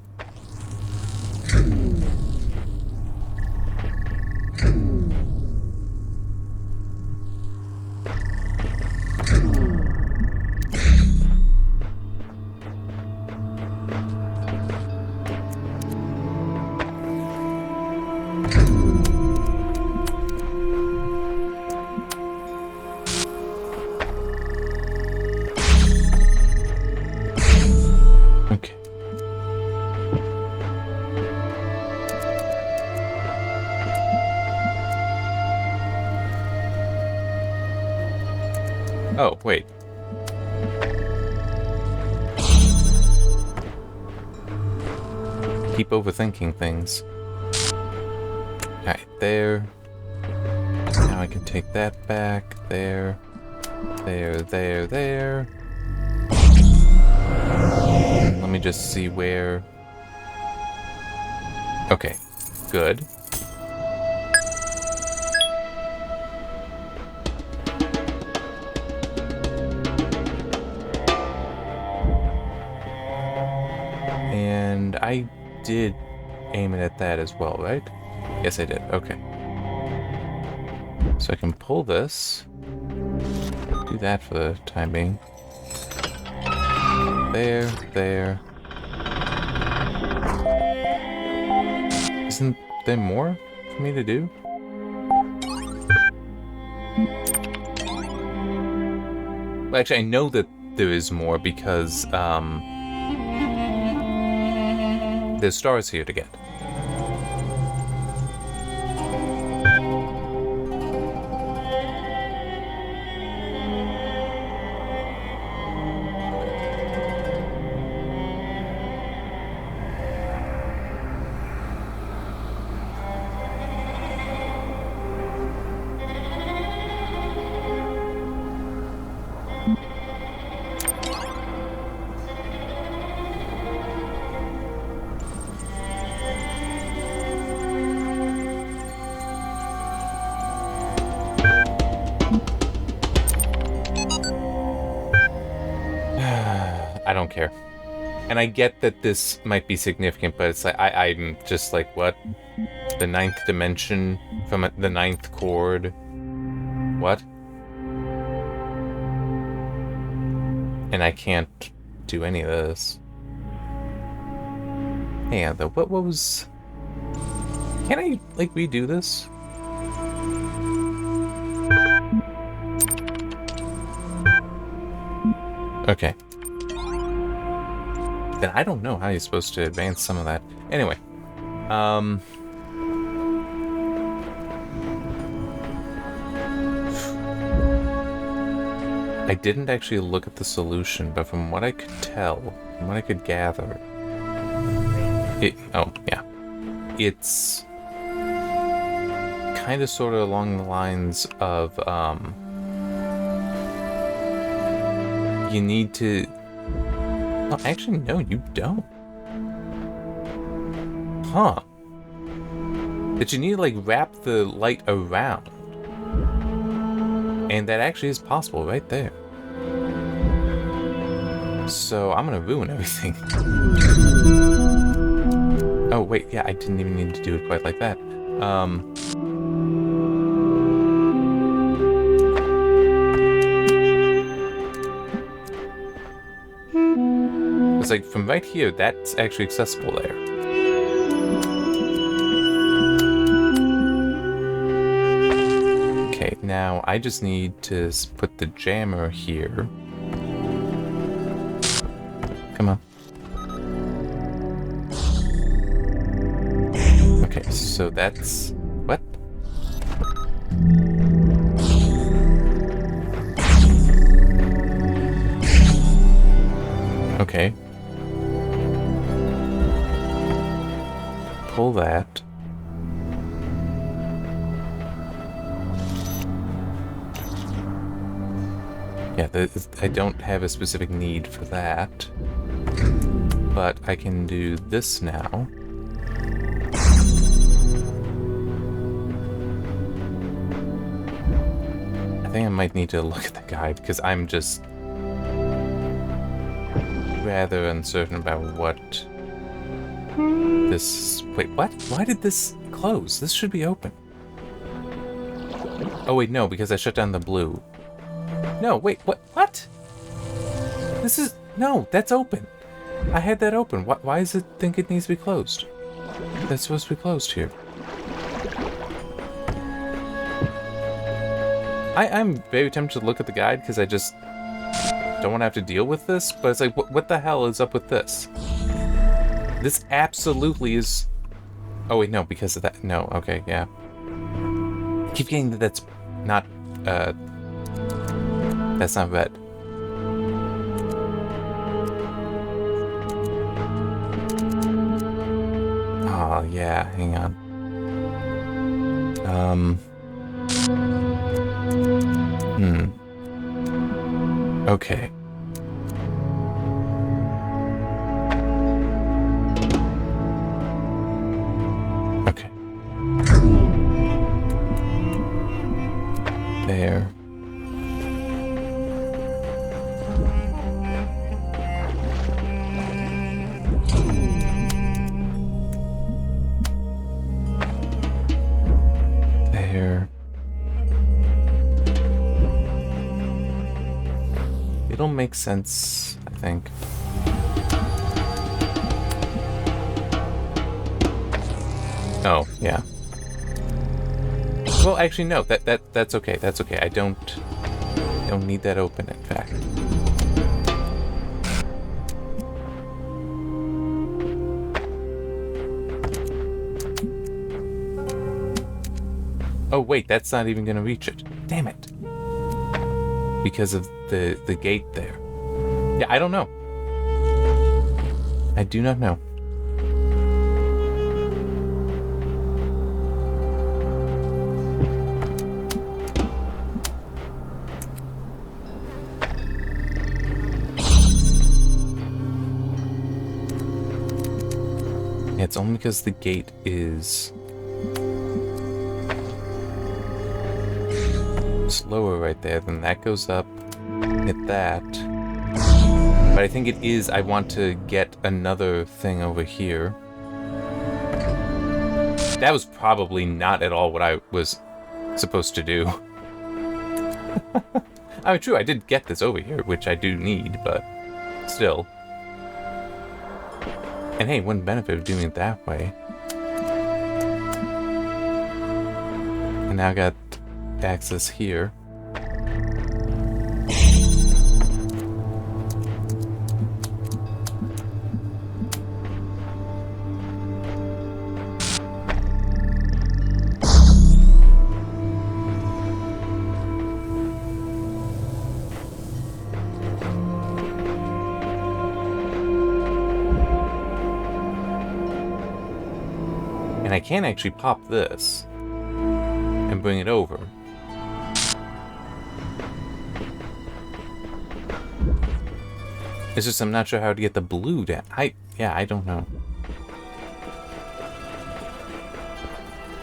Oh, wait. Keep overthinking things. Alright, there. Now I can take that back. There. There. Let me just see where... Okay, good. And I did aim it at that as well, right? Yes, I did. Okay. So I can pull this. Do that for the time being. There. Isn't there more for me to do? Well, actually, I know that there is more because, there's stars here to get. I don't care. And I get that this might be significant, but it's like, I'm just like, what? The 9th dimension from the 9th chord? What? And I can't do any of this. Yeah, though, what was... Can I, like, redo this? Okay. Then I don't know how you're supposed to advance some of that. Anyway. I didn't actually look at the solution, but from what I could tell, from what I could gather... oh, yeah. It's... kind of sort of along the lines of, you need to... Oh, actually, no, you don't. Huh. That you need to, like, wrap the light around. And that actually is possible right there. So, I'm gonna ruin everything. Oh, wait, yeah, I didn't even need to do it quite like that. It's like, from right here, that's actually accessible there. Okay, now I just need to put the jammer here. Come on. Okay, so that's... What? Okay. Pull that. Yeah, I don't have a specific need for that. But I can do this now. I think I might need to look at the guide, because I'm just rather uncertain about what this... Wait, what? Why did this close? This should be open. Oh, wait, no, because I shut down the blue. No, wait, what? What? This is... No, that's open. I had that open. Why does it think it needs to be closed? That's supposed to be closed here. I'm very tempted to look at the guide because I just don't want to have to deal with this, but it's like, what the hell is up with this? This absolutely is... Oh, wait, no, because of that. No, okay, yeah. I keep getting that that's not, That's not red. Oh, yeah, hang on. Okay. Okay. There. There. It'll make sense, I think. Oh, yeah. Well, actually, no. That's okay. That's okay. I don't need that open, in fact. Oh, wait, that's not even gonna reach it. Damn it. Because of the gate there. Yeah, I don't know. I do not know. Yeah, it's only because the gate is slower right there. Then that goes up. Hit that. But I think it is, I want to get another thing over here. That was probably not at all what I was supposed to do. I mean, true, I did get this over here, which I do need, but still. And hey, one benefit of doing it that way. And now I got access here. And I can actually pop this and bring it over. It's just I'm not sure how to get the blue down. Yeah, I don't know.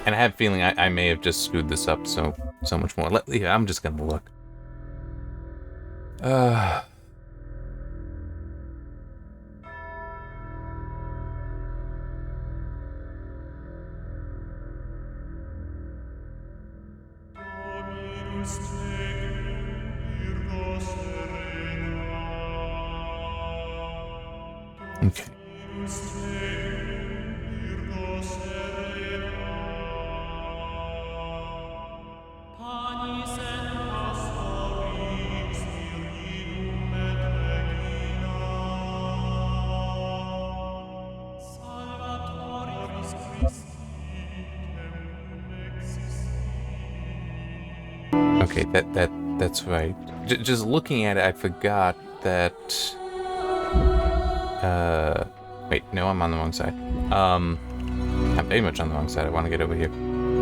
And I have a feeling I may have just screwed this up so much more. Yeah, I'm just gonna look. Okay. Okay, that's right. Just looking at it, I forgot that. Wait, no, I'm on the wrong side. I'm very much on the wrong side. I want to get over here.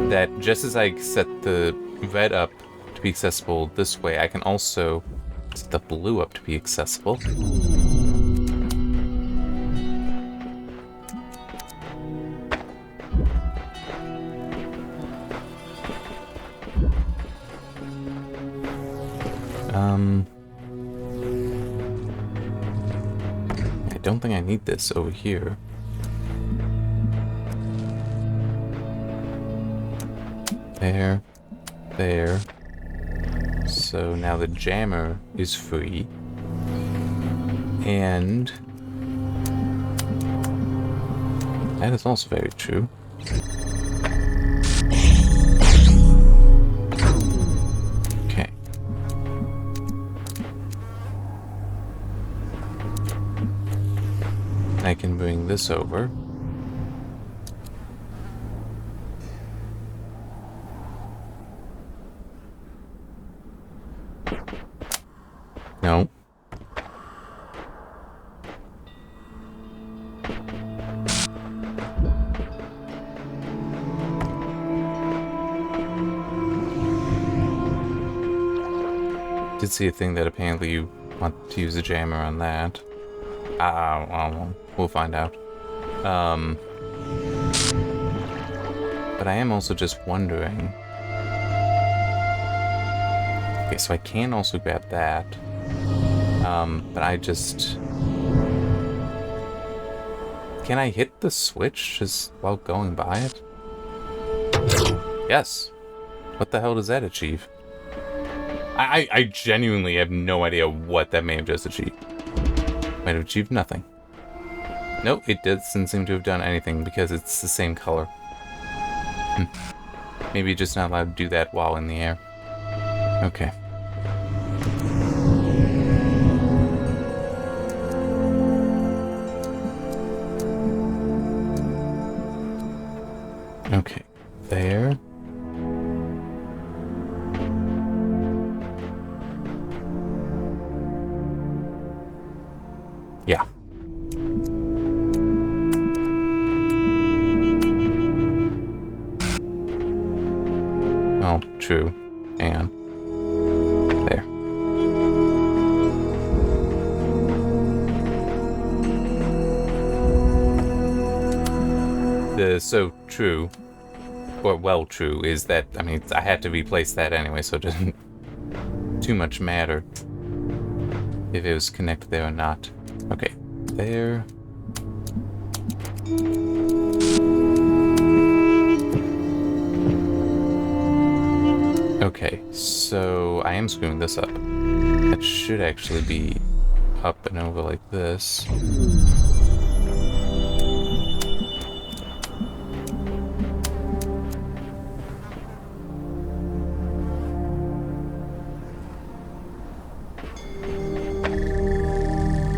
That just as I set the red up to be accessible this way, I can also set the blue up to be accessible. I don't think I need this over here. There. There. So now the jammer is free. And that is also very true. Okay. I can bring this over. No. Did see a thing that apparently you want to use a jammer on that. Well, we'll find out. But I am also just wondering. Okay, so I can also grab that. But I just... Can I hit the switch just while going by it? Yes. What the hell does that achieve? I genuinely have no idea what that may have just achieved. Might have achieved nothing. Nope, it doesn't seem to have done anything because it's the same color. Maybe you're just not allowed to do that while in the air. Okay. Okay, there. Yeah. Oh, true. Hang on. There. The so true, or well true, is that, I mean, I had to replace that anyway, so it doesn't too much matter if it was connected there or not. Okay, there. Okay, so I am screwing this up. That should actually be up and over like this.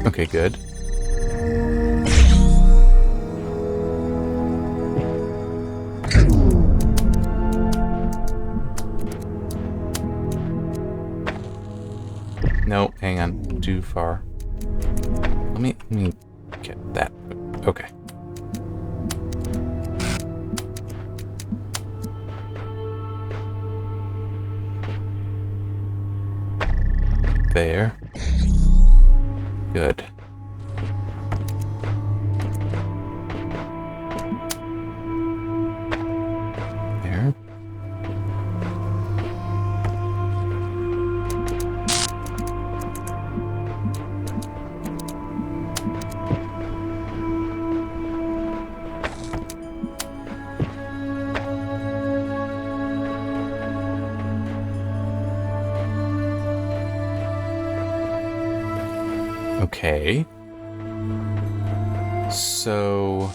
Okay, good. No, hang on. Too far. Let me get that. Okay. There. Good. There. Okay. So...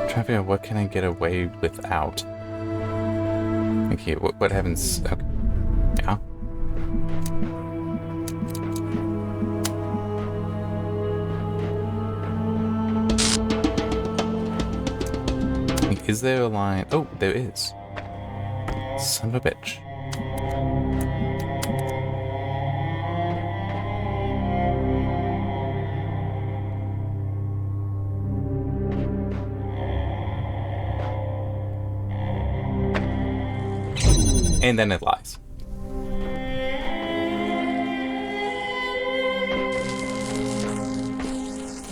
trying to figure out what can I get away without. Okay, what happens? Okay. Yeah. Is there a line? Oh, there is. Son of a bitch. And then it lies.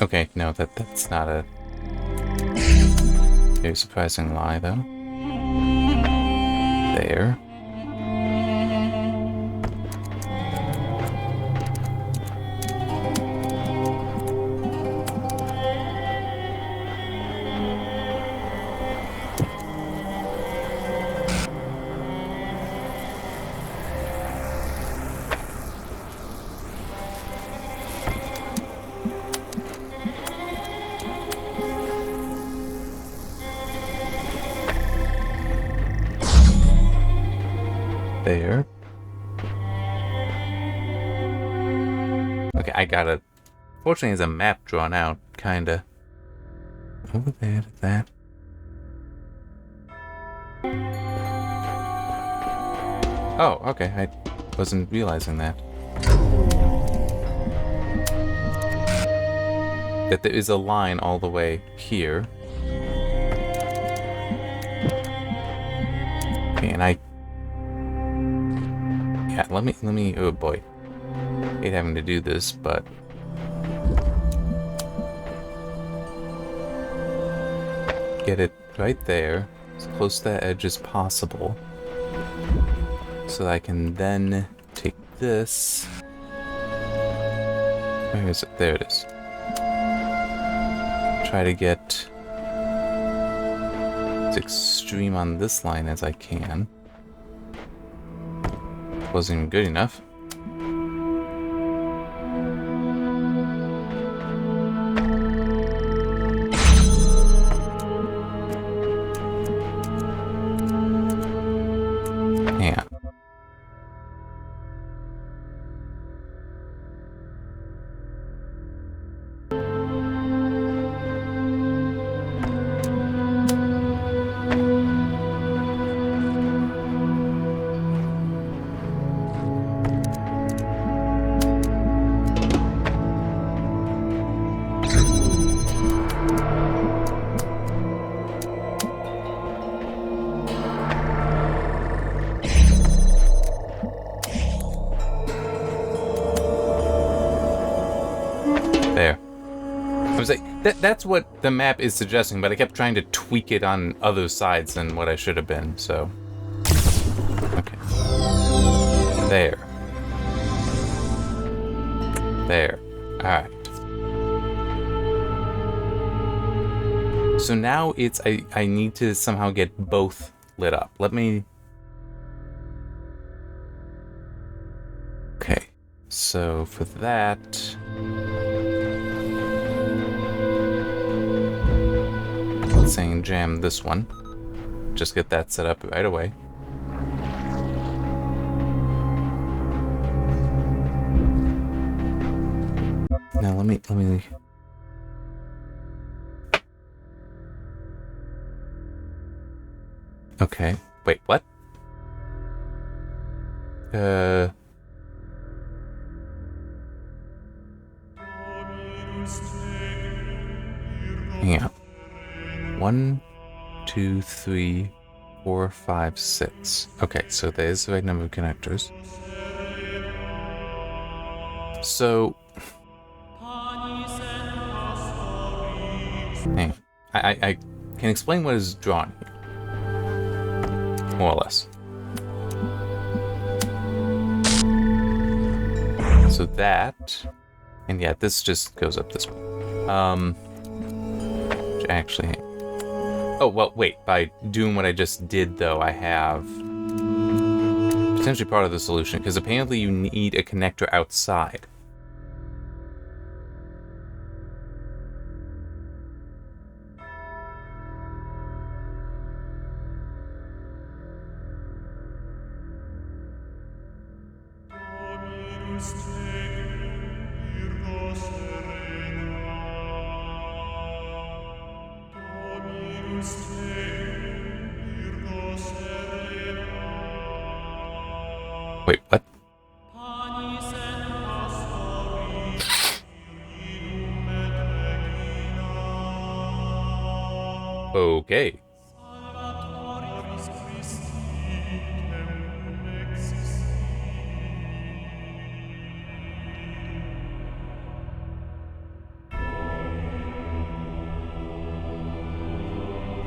Okay, no, that's not a very surprising lie, though. There. There. Okay, I got it. Fortunately, there's a map drawn out, kinda. Over there to that. Oh, okay. I wasn't realizing that. That there is a line all the way here. Okay, and yeah, let me, oh boy. Hate having to do this, but get it right there, as close to that edge as possible. So that I can then take this. Where is it? There it is. Try to get as extreme on this line as I can. Wasn't even good enough. Hang on. There. I was like, that's what the map is suggesting, but I kept trying to tweak it on other sides than what I should have been, so. Okay. There. There. Alright. So now it's, I need to somehow get both lit up. Let me... Okay. So for that... saying jam this one. Just get that set up right away. Now let me Okay. Wait, what? Hang on. 1, 2, 3, 4, 5, 6. Okay, so there's the right number of connectors. So, hang on. I can explain what is drawn here, more or less. So that, and yeah, this just goes up this way. Which actually. Oh, well, wait. By doing what I just did, though, I have potentially part of the solution, because apparently you need a connector outside. Wait, what? Okay.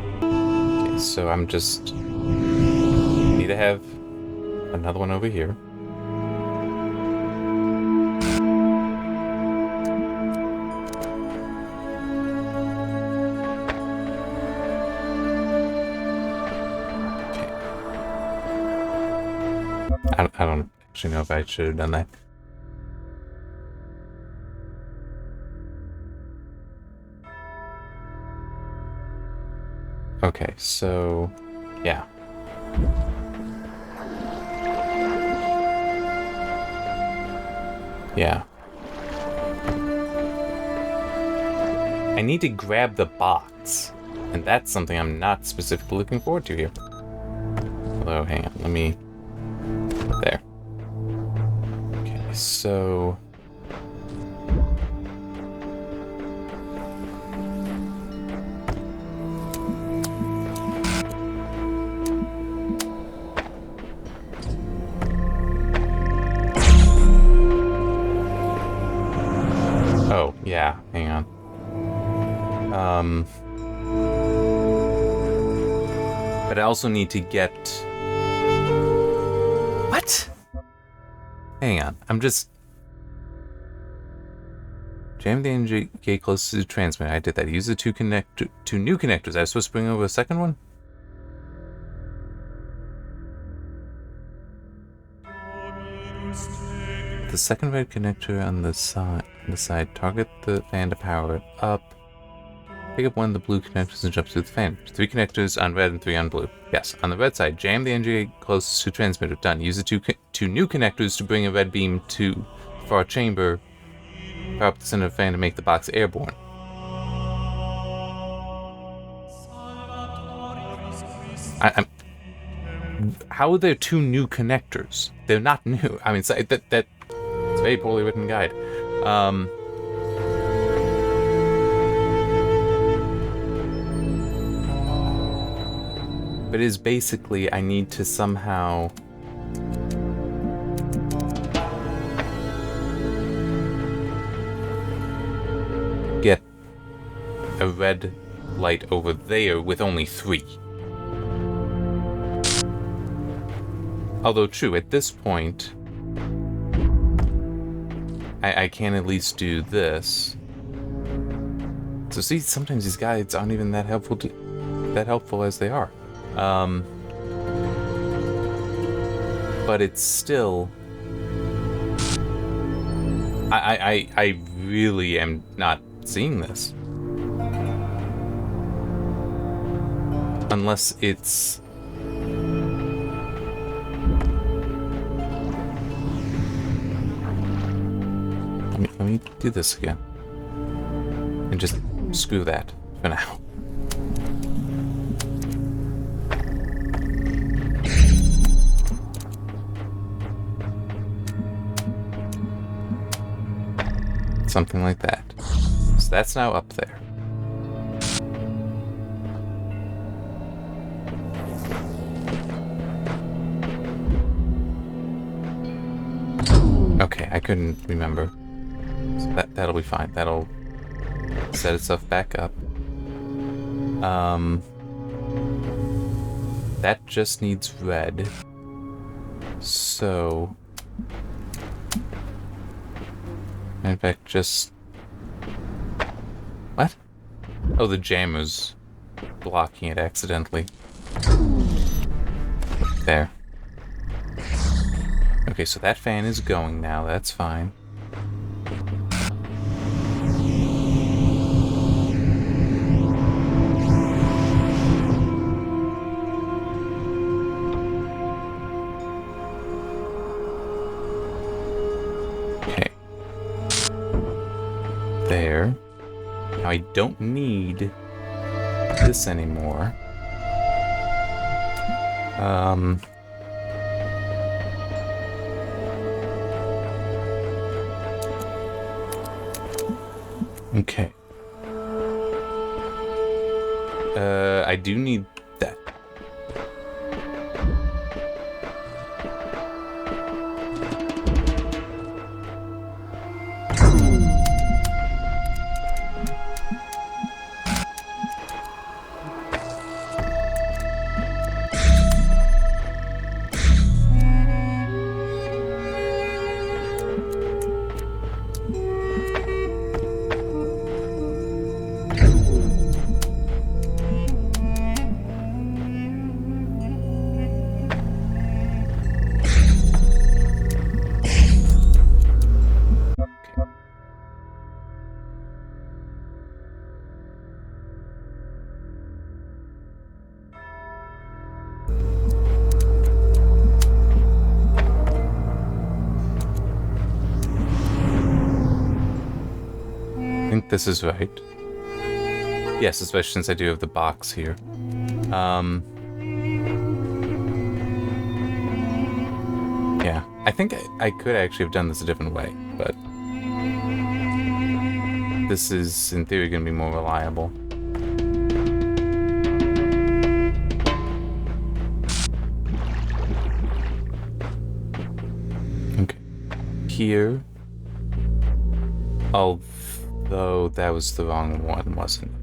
Okay, so I'm just need to have another one over here. I don't actually know if I should have done that. Okay, so yeah. Yeah. I need to grab the box, and that's something I'm not specifically looking forward to here. Although, hang on, let me There. Okay, so... Oh, yeah, hang on. But I also need to get... What? Hang on, I'm just... Jam the energy gate closest to the transmitter. I did that. Use the two new connectors. I was supposed to bring over a second one? The second red connector on the side. Target the fan to power it up. Pick up one of the blue connectors and jump through the fan. 3 connectors on red and 3 on blue. Yes, on the red side, jam the energy gate closest to transmitter. Done. Use the two new connectors to bring a red beam to far chamber. Power up the center of the fan to make the box airborne. How are there 2 new connectors? They're not new. I mean, that's a very poorly written guide. But it is basically, I need to somehow... get a red light over there with only 3. Although true, at this point, I can at least do this. So see, sometimes these guides aren't even that helpful as they are. But it's still... I really am not seeing this. Unless it's... Let me do this again. And just screw that for now. Something like that. So that's now up there. Okay, I couldn't remember. So that'll be fine. That'll set itself back up. That just needs red. So... in fact, just... What? Oh, the jammer's blocking it accidentally. There. Okay, so that fan is going now. That's fine. There. Now I don't need this anymore. Okay. I do need that. I think this is right. Yes, especially since I do have the box here. Yeah, I think I could actually have done this a different way, but this is, in theory, going to be more reliable. Okay. Here. Although that was the wrong one, wasn't it?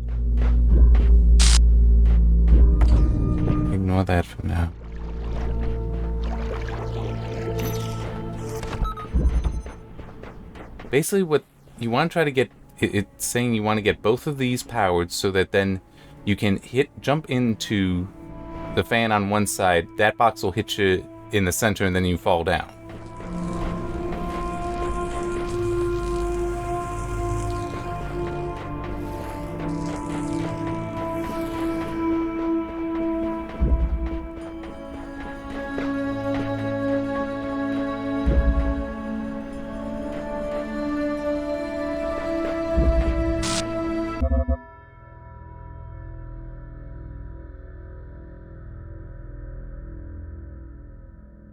Ignore that for now. Basically, what you want to try to get, it's saying you want to get both of these powered so that then you can jump into the fan on one side, that box will hit you in the center, and then you fall down.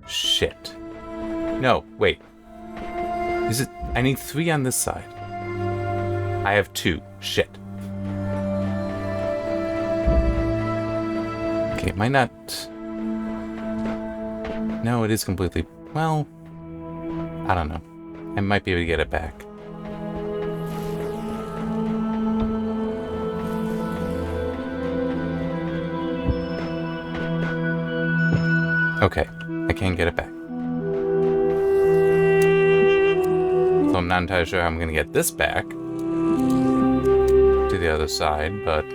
Shit. No, wait. Is it... I need 3 on this side. I have 2. Shit. Okay, it might not... No, it is completely... Well... I don't know. I might be able to get it back. Okay. I can't get it back. So I'm not entirely sure how I'm going to get this back to the other side, but...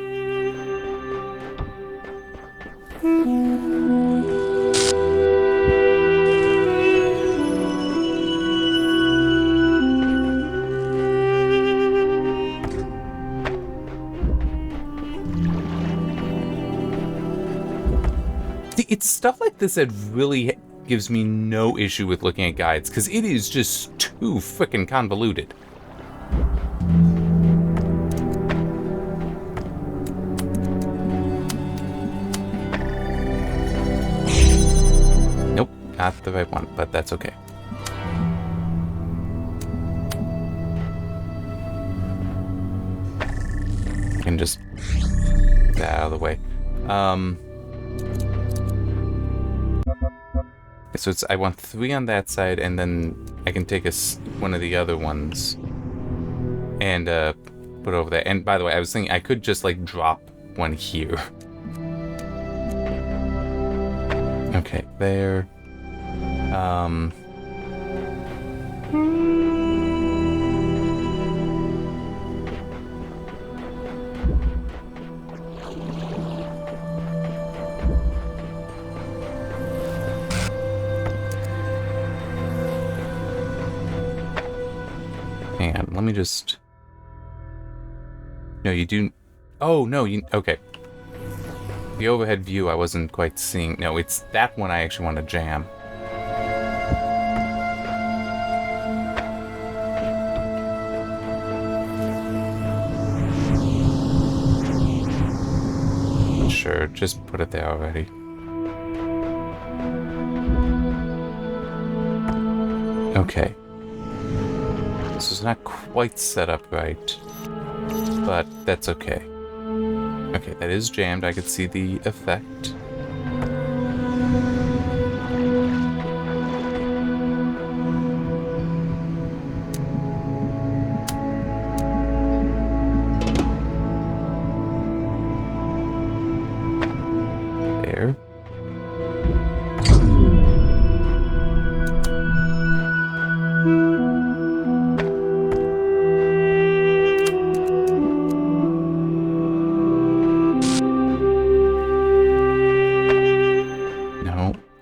It's stuff like this that really gives me no issue with looking at guides, because it is just too frickin' convoluted. Nope, not the right one, but that's okay. I can just get that out of the way. So I want 3 on that side, and then I can take one of the other ones and put over there. And by the way, I was thinking I could just like drop one here. Okay, there. Hang on, let me just... No, you do... Oh, no, you... Okay. The overhead view I wasn't quite seeing. No, it's that one I actually want to jam. Sure, just put it there already. Okay. This is not quite set up right, but that's okay. Okay, that is jammed. I could see the effect. There.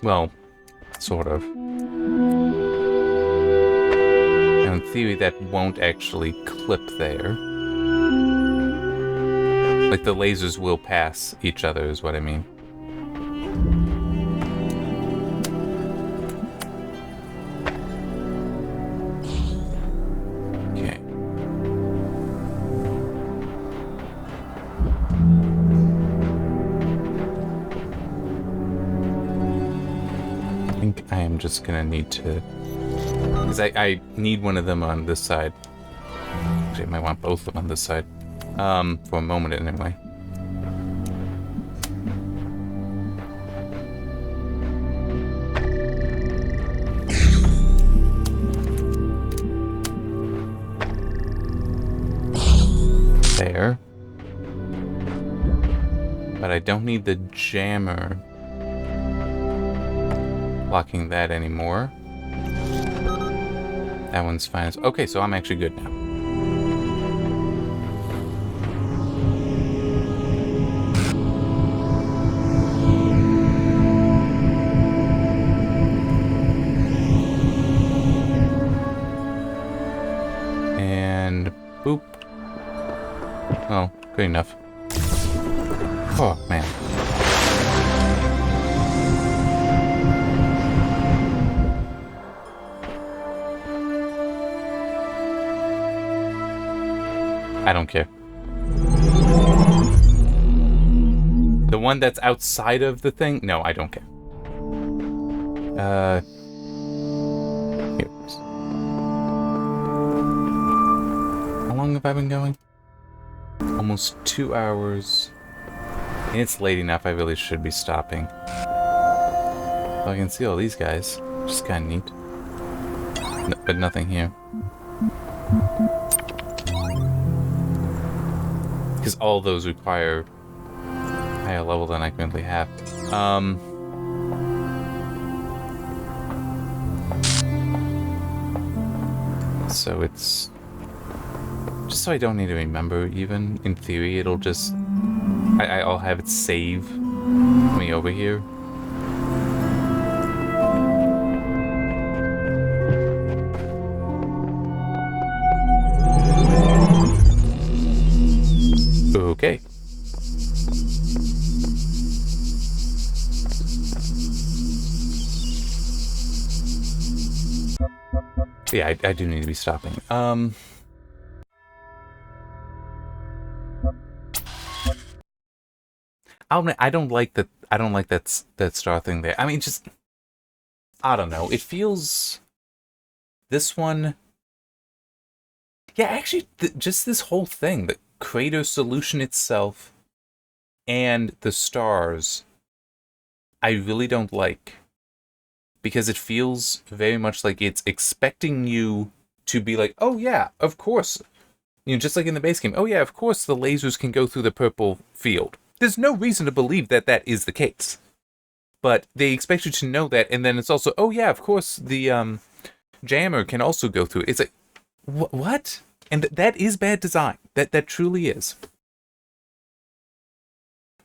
Well, sort of. Now, in theory, that won't actually clip there. Like, the lasers will pass each other, is what I mean. Okay. I think I am just gonna need to... Because I need one of them on this side. Actually, I might want both of them on this side. For a moment anyway. There. But I don't need the jammer blocking that anymore. That one's fine. Okay, so I'm actually good now. And boop. Oh, good enough. Oh, man. I don't care. The one that's outside of the thing? No, I don't care. Here it is. How long have I been going? Almost 2 hours. And it's late enough, I really should be stopping. Well, I can see all these guys, which is kind of neat. No, but nothing here. Because all those require higher level than I currently have. So it's... Just so I don't need to remember, even. In theory, it'll just... I'll have it save me over here. Okay. Yeah, I do need to be stopping. I don't like that. I don't like that star thing there. I mean, just I don't know. It feels this one. Yeah, actually, just this whole thing, the crater solution itself, and the stars, I really don't like, because it feels very much like it's expecting you to be like, oh yeah, of course, you know, just like in the base game. Oh yeah, of course the lasers can go through the purple field. There's no reason to believe that that is the case. But they expect you to know that, and then it's also, oh yeah, of course, the jammer can also go through it. It's like, what? And that is bad design. That truly is.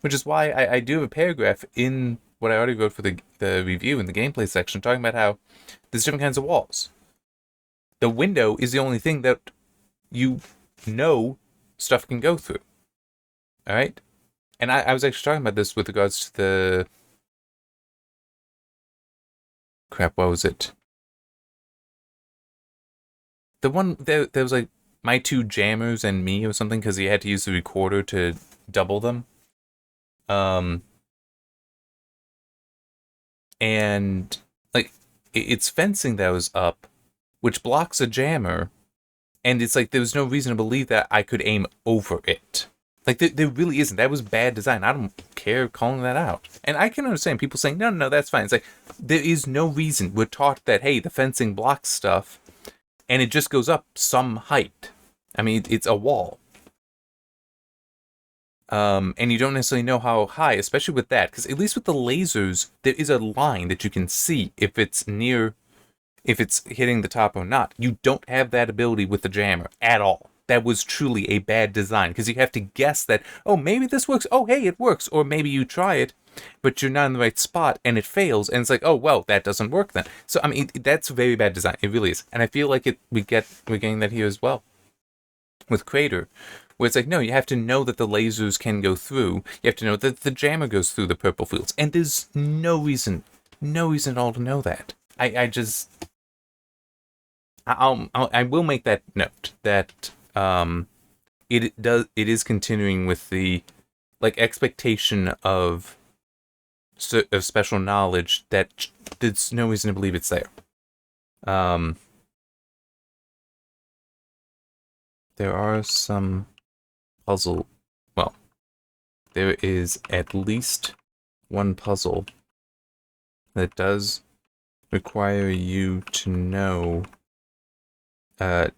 Which is why I do have a paragraph in what I already wrote for the review in the gameplay section, talking about how there's different kinds of walls. The window is the only thing that you know stuff can go through. Alright? And I was actually talking about this with regards to the... Crap, what was it? The one, there was like, my two jammers and me or something, because you had to use the recorder to double them. And, like, it's fencing that was up, which blocks a jammer, and it's like, there was no reason to believe that I could aim over it. Like, there really isn't. That was bad design. I don't care calling that out. And I can understand people saying, no, that's fine. It's like, there is no reason. We're taught that, hey, the fencing blocks stuff, and it just goes up some height. I mean, it's a wall. And you don't necessarily know how high, especially with that, because at least with the lasers, there is a line that you can see if it's hitting the top or not. You don't have that ability with the jammer at all. That was truly a bad design, because you have to guess that, oh, maybe this works. Oh, hey, it works. Or maybe you try it, but you're not in the right spot, and it fails, and it's like, oh, well, that doesn't work then. So, I mean, that's very bad design. It really is. And I feel like we're getting that here as well. With Crater, where it's like, no, you have to know that the lasers can go through. You have to know that the jammer goes through the purple fields. And there's no reason at all to know that. I will make that note that it is continuing with the like expectation of of special knowledge that there's no reason to believe it's there. There are some puzzle. Well, there is at least one puzzle that does require you to know. I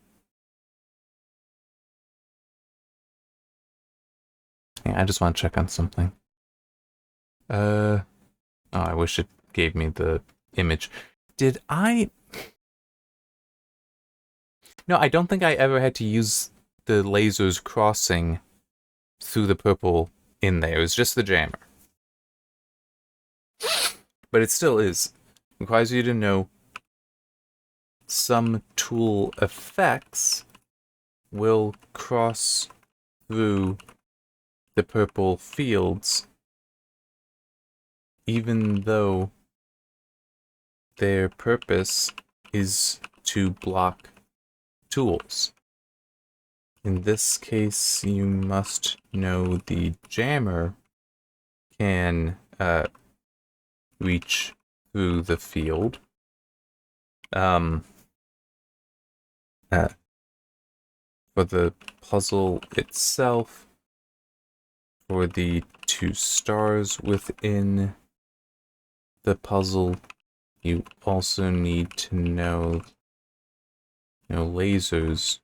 just want to check on something. Oh, I wish it gave me the image. Did I? No, I don't think I ever had to use the lasers crossing through the purple in there. It was just the jammer. But it still is. Requires you to know some tool effects will cross through the purple fields, even though their purpose is to block tools. In this case, you must know the jammer can reach through the field. For the puzzle itself, for the 2 stars within the puzzle, you also need to know, lasers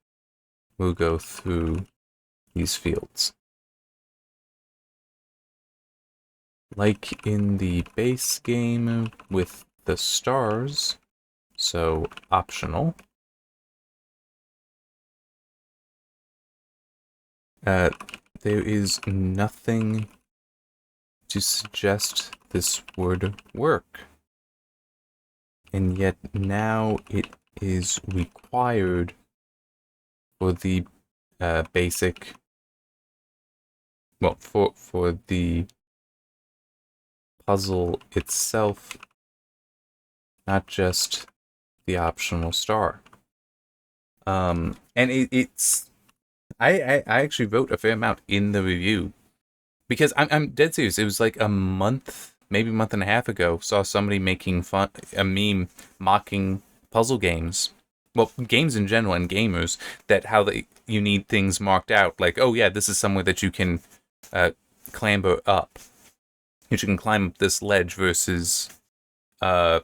will go through these fields. Like in the base game with the stars, so optional. There is nothing to suggest this would work. And yet now it is required for the basic, well, for the puzzle itself, not just the optional star. And it's I actually wrote a fair amount in the review because I'm dead serious. It was like a month, maybe a month and a half ago, saw somebody making a meme mocking puzzle games. Well, games in general and gamers, that how you need things marked out. Like, oh yeah, this is somewhere that you can clamber up. You can climb up this ledge versus, well,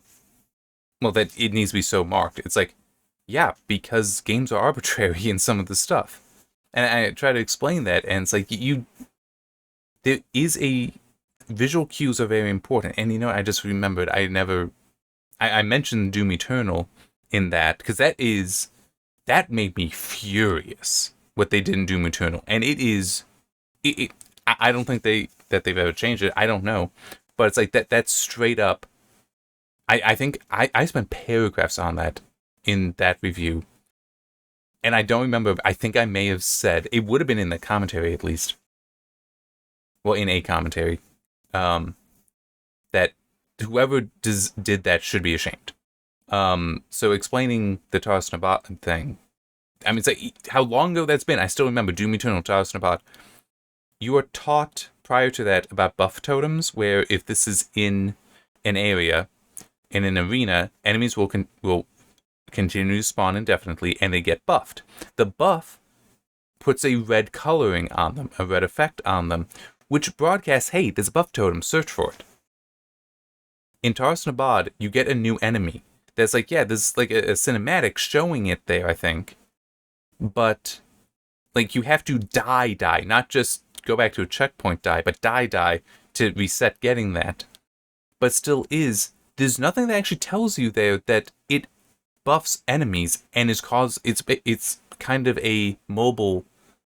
that it needs to be so marked. It's like, yeah, because games are arbitrary in some of the stuff. And I try to explain that, and it's like, there is visual cues are very important. And I just remembered, I mentioned Doom Eternal in that, because that made me furious, what they did in Doom Eternal. And I don't think that they've ever changed it. I don't know. But it's like, that's straight up, I think, I spent paragraphs on that in that review. And I don't remember, I think I may have said, it would have been in the commentary at least. Well, in a commentary. That whoever did that should be ashamed. So explaining the Talos Principle thing, I mean, it's like, how long ago that's been. I still remember Doom Eternal, Talos Principle. You are taught prior to that about buff totems, where if this is in an area, in an arena, enemies will continue to spawn indefinitely, and they get buffed. The buff puts a red coloring on them, a red effect on them, which broadcasts, hey, there's a buff totem, search for it. In Talos Principle, you get a new enemy. There's like, yeah, there's like a cinematic showing it there, I think. But, like, you have to die, not just go back to a checkpoint die, but die to reset getting that. But still there's nothing that actually tells you there that it buffs enemies and it's kind of a mobile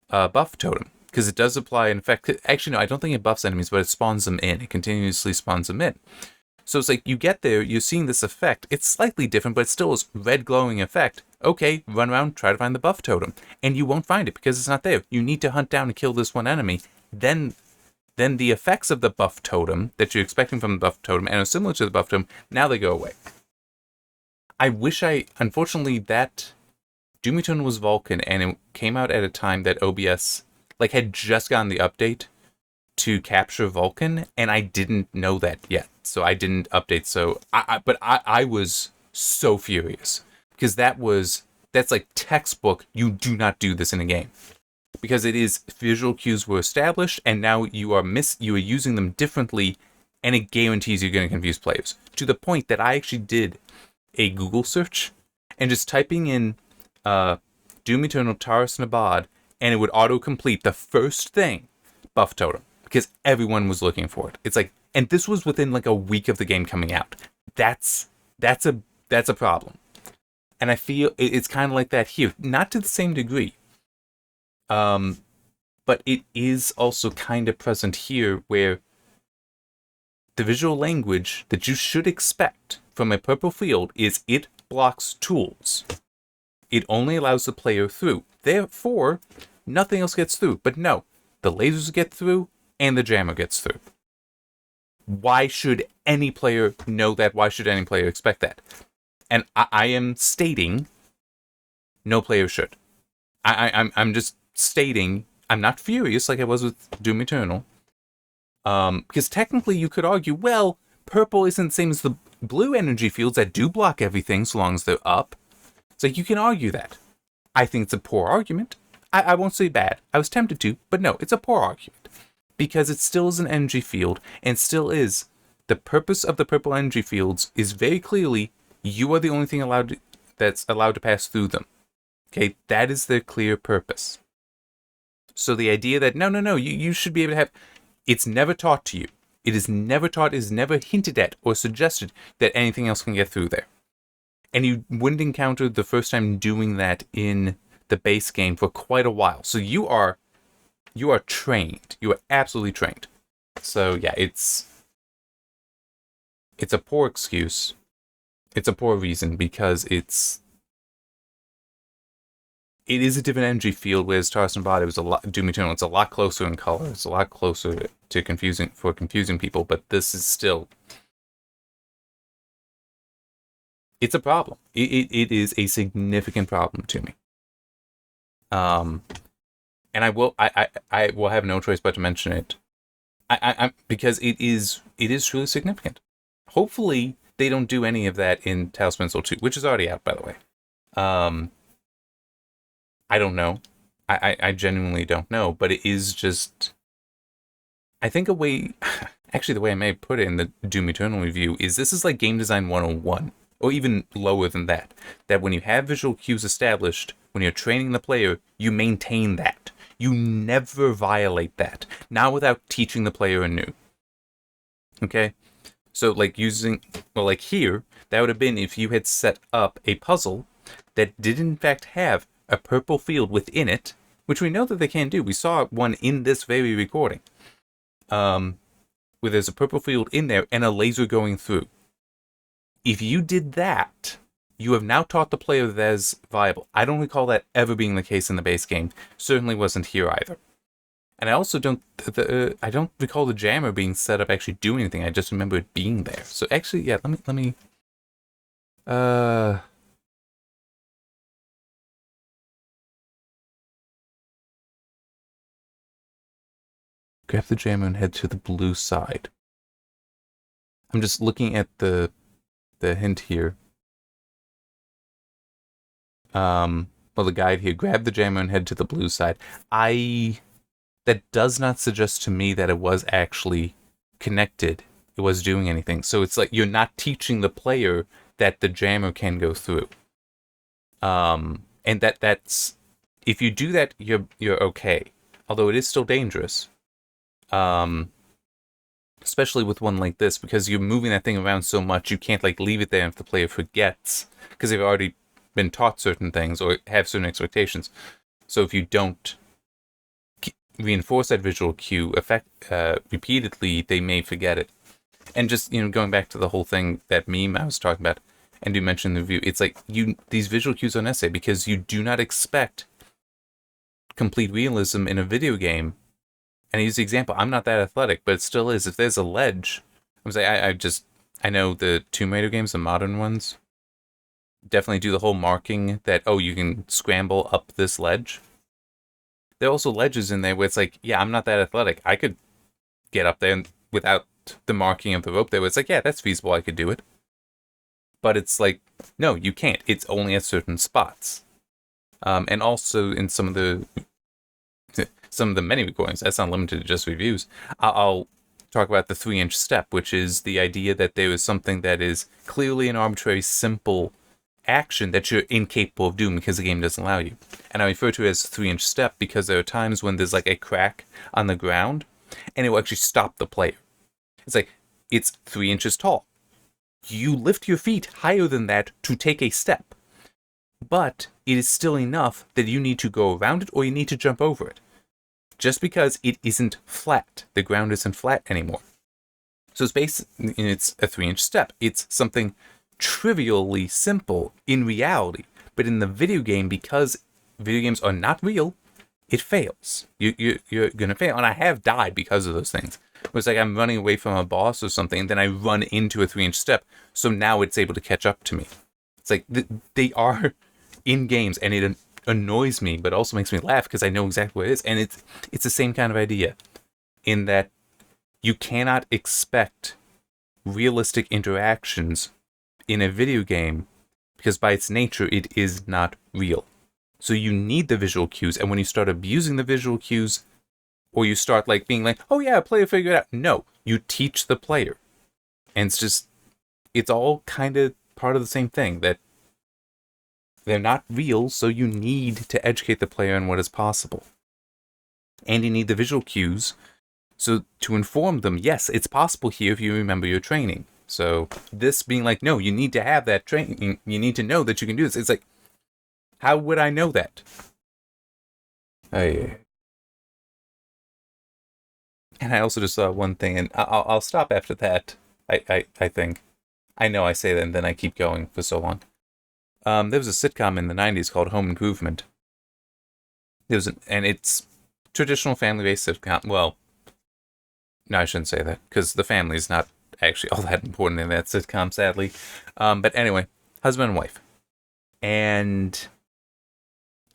buff totem, because it does apply an effect. Actually, no, I don't think it buffs enemies, but it spawns them in. It continuously spawns them in. So it's like, you get there, you're seeing this effect. It's slightly different, but it still is red glowing effect. Okay, run around, try to find the buff totem, and you won't find it because it's not there. You need to hunt down and kill this one enemy. Then the effects of the buff totem that you're expecting from the buff totem and are similar to the buff totem, now they go away. Unfortunately, that Doom Eternal was Vulkan, and it came out at a time that OBS, like, had just gotten the update to capture Vulcan, and I didn't know that yet, so I didn't update. So I was so furious because that's like textbook. You do not do this in a game because it is visual cues were established, and now you are using them differently, and it guarantees you're going to confuse players to the point that I actually did a Google search and just typing in Doom Eternal Taros Nabad, and it would autocomplete the first thing, Buff Totem, because everyone was looking for it. It's like, and this was within like a week of the game coming out. That's a problem. And I feel it's kind of like that here, not to the same degree. But it is also kind of present here where the visual language that you should expect from a purple field is it blocks tools. It only allows the player through. Therefore, nothing else gets through. But no, the lasers get through and the jammer gets through. Why should any player know that? Why should any player expect that? And I am stating no player should. I'm just stating I'm not furious like I was with Doom Eternal. Because technically you could argue, well, purple isn't the same as the blue energy fields that do block everything so long as they're up. So you can argue that. I think it's a poor argument. I won't say bad. I was tempted to, but no, it's a poor argument. Because it still is an energy field, and still is. The purpose of the purple energy fields is very clearly, you are the only thing that's allowed to pass through them. Okay, that is their clear purpose. So the idea that, no, you should be able to have... It's never taught to you. It is never taught, is never hinted at or suggested that anything else can get through there. And you wouldn't encounter the first time doing that in the base game for quite a while. So you are trained. You are absolutely trained. So yeah, it's a poor excuse. It's a poor reason because it is a different energy field, whereas Taros Nabad, it was a lot, Doom Eternal, it's a lot closer in color. It's a lot closer to confusing people, but this is still... It's a problem. It is a significant problem to me. And I will have no choice but to mention it. Because it is truly significant. Hopefully they don't do any of that in Talos Principle 2, which is already out, by the way. I don't know. I genuinely don't know, but it is just... I think actually the way I may put it in the Doom Eternal review is this is like Game Design 101, or even lower than that. That when you have visual cues established, when you're training the player, you maintain that. You never violate that. Not without teaching the player anew. Okay? So like here, that would have been if you had set up a puzzle that did in fact have a purple field within it, which we know that they can do. We saw one in this very recording. Where there's a purple field in there and a laser going through. If you did that, you have now taught the player that is viable. I don't recall that ever being the case in the base game. Certainly wasn't here either. And I also don't recall the jammer being set up actually doing anything. I just remember it being there. So actually, yeah, let me grab the jammer and head to the blue side. I'm just looking at the hint here. The guide here. Grab the jammer and head to the blue side. That does not suggest to me that it was actually connected. It was doing anything. So it's like you're not teaching the player that the jammer can go through. And that's if you do that, you're okay. Although it is still dangerous. Especially with one like this, because you're moving that thing around so much, you can't like leave it there if the player forgets, because they've already been taught certain things or have certain expectations. So if you don't reinforce that visual cue repeatedly, they may forget it. And just going back to the whole thing, that meme I was talking about, and you mentioned in the review, it's like these visual cues are necessary because you do not expect complete realism in a video game. And I use the example, I'm not that athletic, but it still is. If there's a ledge, I'm saying I know the Tomb Raider games, the modern ones, definitely do the whole marking that, you can scramble up this ledge. There are also ledges in there where it's like, yeah, I'm not that athletic. I could get up there and without the marking of the rope there, it's like, yeah, that's feasible, I could do it. But it's like, no, you can't. It's only at certain spots. And also in some of the many recordings, that's not limited to just reviews, I'll talk about the 3-inch step, which is the idea that there is something that is clearly an arbitrary, simple action that you're incapable of doing because the game doesn't allow you. And I refer to it as 3-inch step because there are times when there's like a crack on the ground and it will actually stop the player. It's like, it's 3 inches tall. You lift your feet higher than that to take a step. But it is still enough that you need to go around it or you need to jump over it. Just because it isn't flat. The ground isn't flat anymore. So it's a 3-inch step. It's something trivially simple in reality. But in the video game, because video games are not real, it fails. You're going to fail. And I have died because of those things. It was like I'm running away from a boss or something, and then I run into a 3-inch step, so now it's able to catch up to me. It's like, they are in games, and it annoys me, but also makes me laugh, because I know exactly what it is, and it's the same kind of idea, in that you cannot expect realistic interactions in a video game, because by its nature, it is not real. So you need the visual cues, and when you start abusing the visual cues, or you start like being like, oh yeah, player figure it out. No, you teach the player. And it's all kind of part of the same thing, that they're not real, so you need to educate the player on what is possible. And you need the visual cues, so to inform them, yes, it's possible here if you remember your training. So this being like, no, you need to have that training. You need to know that you can do this. It's like, how would I know that? And I also just saw one thing, and I'll stop after that, I think. I know I say that, and then I keep going for so long. There was a sitcom in the 90s called Home Improvement. And it's traditional family-based sitcom. Well, no, I shouldn't say that, because the family is not actually all that important in that sitcom, sadly. But anyway, husband and wife. And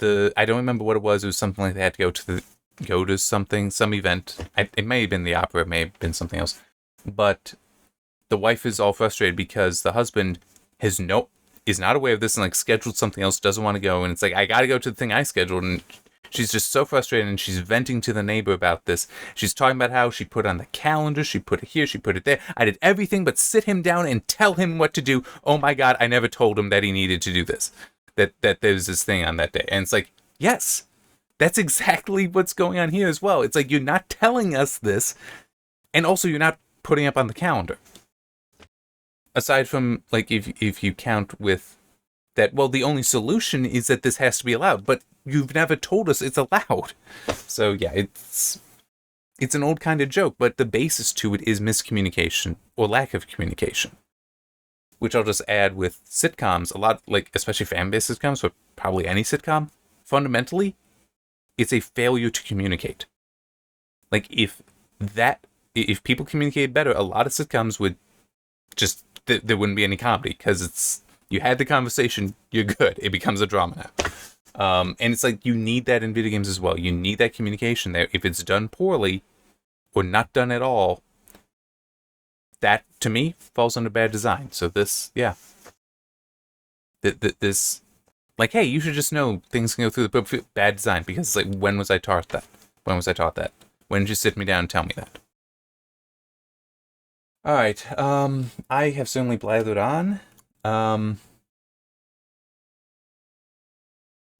I don't remember what it was. It was something like they had to go to something, some event. It may have been the opera, it may have been something else. But the wife is all frustrated because the husband is not aware of this and like scheduled something else, doesn't want to go, and it's like, I gotta go to the thing I scheduled, and she's just so frustrated, and she's venting to the neighbor about this. She's talking about how she put on the calendar, she put it here, she put it there. I did everything but sit him down and tell him what to do. Oh my God, I never told him that he needed to do this. That there's this thing on that day. And it's like, yes, that's exactly what's going on here as well. It's like, you're not telling us this, and also you're not putting up on the calendar. Aside from, like, if you count with that, well, the only solution is that this has to be allowed, but you've never told us it's allowed. So, yeah, it's an old kind of joke, but the basis to it is miscommunication, or lack of communication. Which I'll just add with sitcoms, a lot, like, especially fan-based sitcoms, but probably any sitcom, fundamentally, it's a failure to communicate. Like, if people communicated better, a lot of sitcoms would just, there wouldn't be any comedy, because you had the conversation, you're good. It becomes a drama now. And it's like, you need that in video games as well. You need that communication there. If it's done poorly, or not done at all, that, to me, falls under bad design. So this, yeah. This, like, hey, you should just know things can go through the bad design, because it's like, when was I taught that? When was I taught that? When did you sit me down and tell me that? Alright, I have certainly blathered on.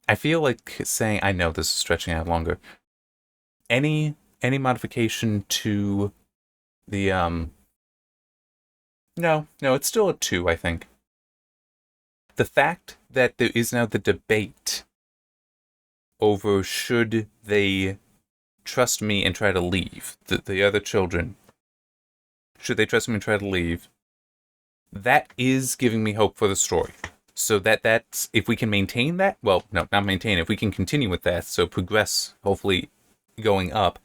I feel like saying, I know this is stretching out longer. Any modification to the, No, it's still a 2, I think. The fact that there is now the debate over should they trust me and try to leave, the other children, should they trust me and try to leave, that is giving me hope for the story. So that's, if we can maintain that, well, no, not maintain, if we can continue with that, so progress, hopefully going up,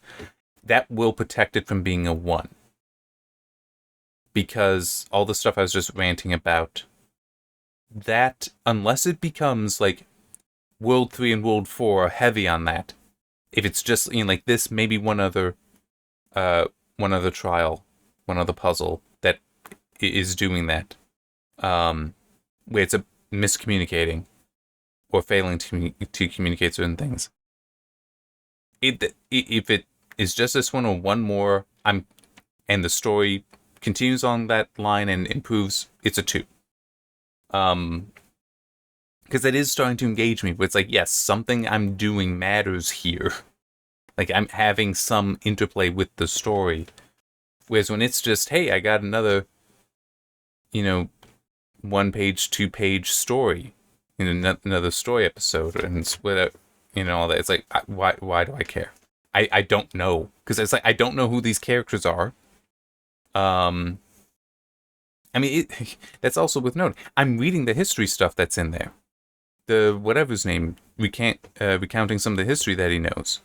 that will protect it from being a 1. Because all the stuff I was just ranting about, that, unless it becomes like World 3 and World 4 are heavy on that, if it's just, like this, maybe one other one other trial, one other puzzle that is doing that, where it's a miscommunicating or failing to communicate certain things. If it is just this one or one more, and the story continues on that line and improves, it's a 2. Because it is starting to engage me. But it's like, yes, something I'm doing matters here. Like, I'm having some interplay with the story. Whereas when it's just, hey, I got another, 1-page, 2-page story in another story episode, and split out, all that. It's like, why do I care? I don't know. Because it's like, I don't know who these characters are. That's also with note. I'm reading the history stuff that's in there. The whatever's name, recounting some of the history that he knows.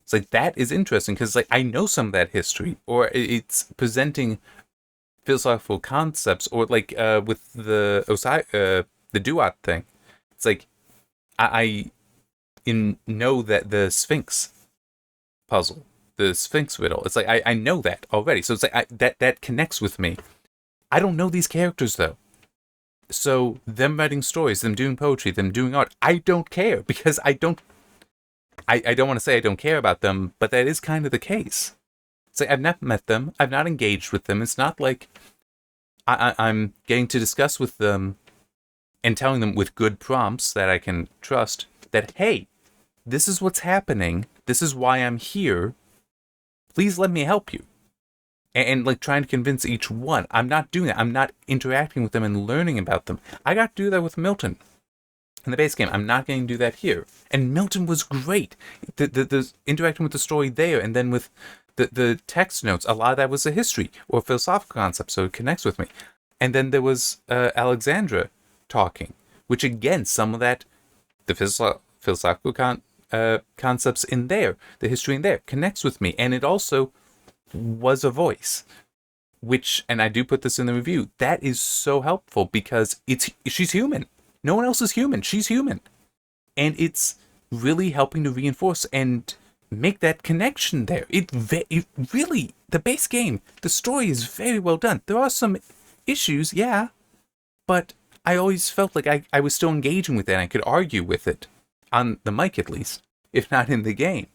It's like, that is interesting because like I know some of that history, or it's presenting philosophical concepts, or like with the Duat thing. It's like I know that the Sphinx puzzle, the Sphinx riddle. It's like I know that already, so it's like that connects with me. I don't know these characters though. So them writing stories, them doing poetry, them doing art, I don't care because I don't want to say I don't care about them, but that is kind of the case. It's like I've not met them, I've not engaged with them. It's not like I'm getting to discuss with them and telling them with good prompts that I can trust that, hey, this is what's happening, this is why I'm here, please let me help you. And like trying to convince each one. I'm not doing that. I'm not interacting with them and learning about them. I got to do that with Milton in the base game. I'm not going to do that here. And Milton was great. The interacting with the story there, and then with the text notes, a lot of that was a history or philosophical concept, so it connects with me. And then there was Alexandra talking, which again, some of that, the philosophical concepts in there, the history in there, connects with me. And it also was a voice, which, and I do put this in the review, that is so helpful because she's human. No one else is human. She's human. And it's really helping to reinforce and make that connection there. It really, the base game, the story is very well done. There are some issues, yeah, but I always felt like I was still engaging with it and I could argue with it, on the mic at least, if not in the game.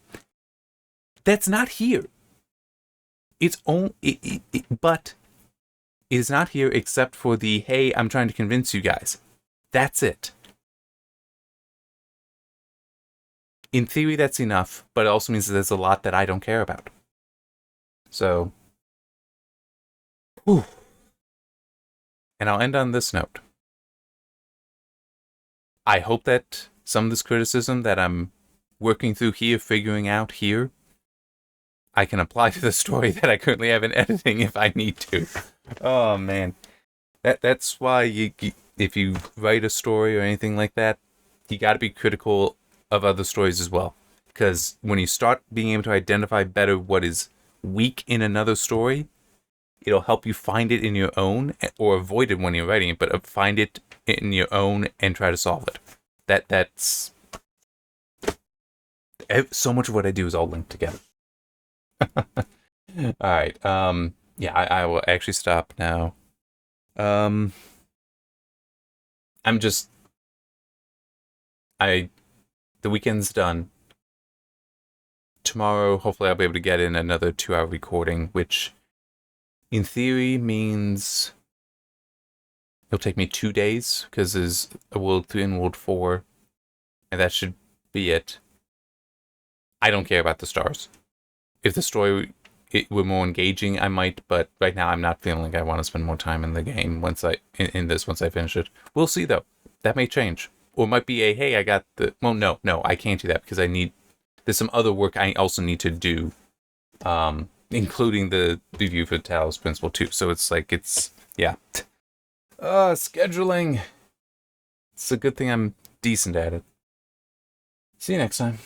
That's not here. It's only, but it is not here except for the, hey, I'm trying to convince you guys. That's it. In theory, that's enough, but it also means that there's a lot that I don't care about. So, whew. And I'll end on this note. I hope that some of this criticism that I'm working through here, figuring out here, I can apply to the story that I currently have in editing if I need to. Oh man, that's why if you write a story or anything like that, you got to be critical of other stories as well. Because when you start being able to identify better what is weak in another story, it'll help you find it in your own, or avoid it when you're writing it, but find it in your own and try to solve it. That's so much of what I do is all linked together. All right. Yeah, I will actually stop now. The weekend's done. Tomorrow, hopefully I'll be able to get in another 2-hour recording, which in theory means it'll take me 2 days, because there's a World 3 and World 4, and that should be it. I don't care about the stars. If the story were more engaging, I might, but right now I'm not feeling like I want to spend more time in the game once I finish it. We'll see though. That may change. Or it might be hey, I got the, well, no, I can't do that because there's some other work I also need to do, including the review for Talos Principle 2. So it's like, yeah. Scheduling. It's a good thing I'm decent at it. See you next time.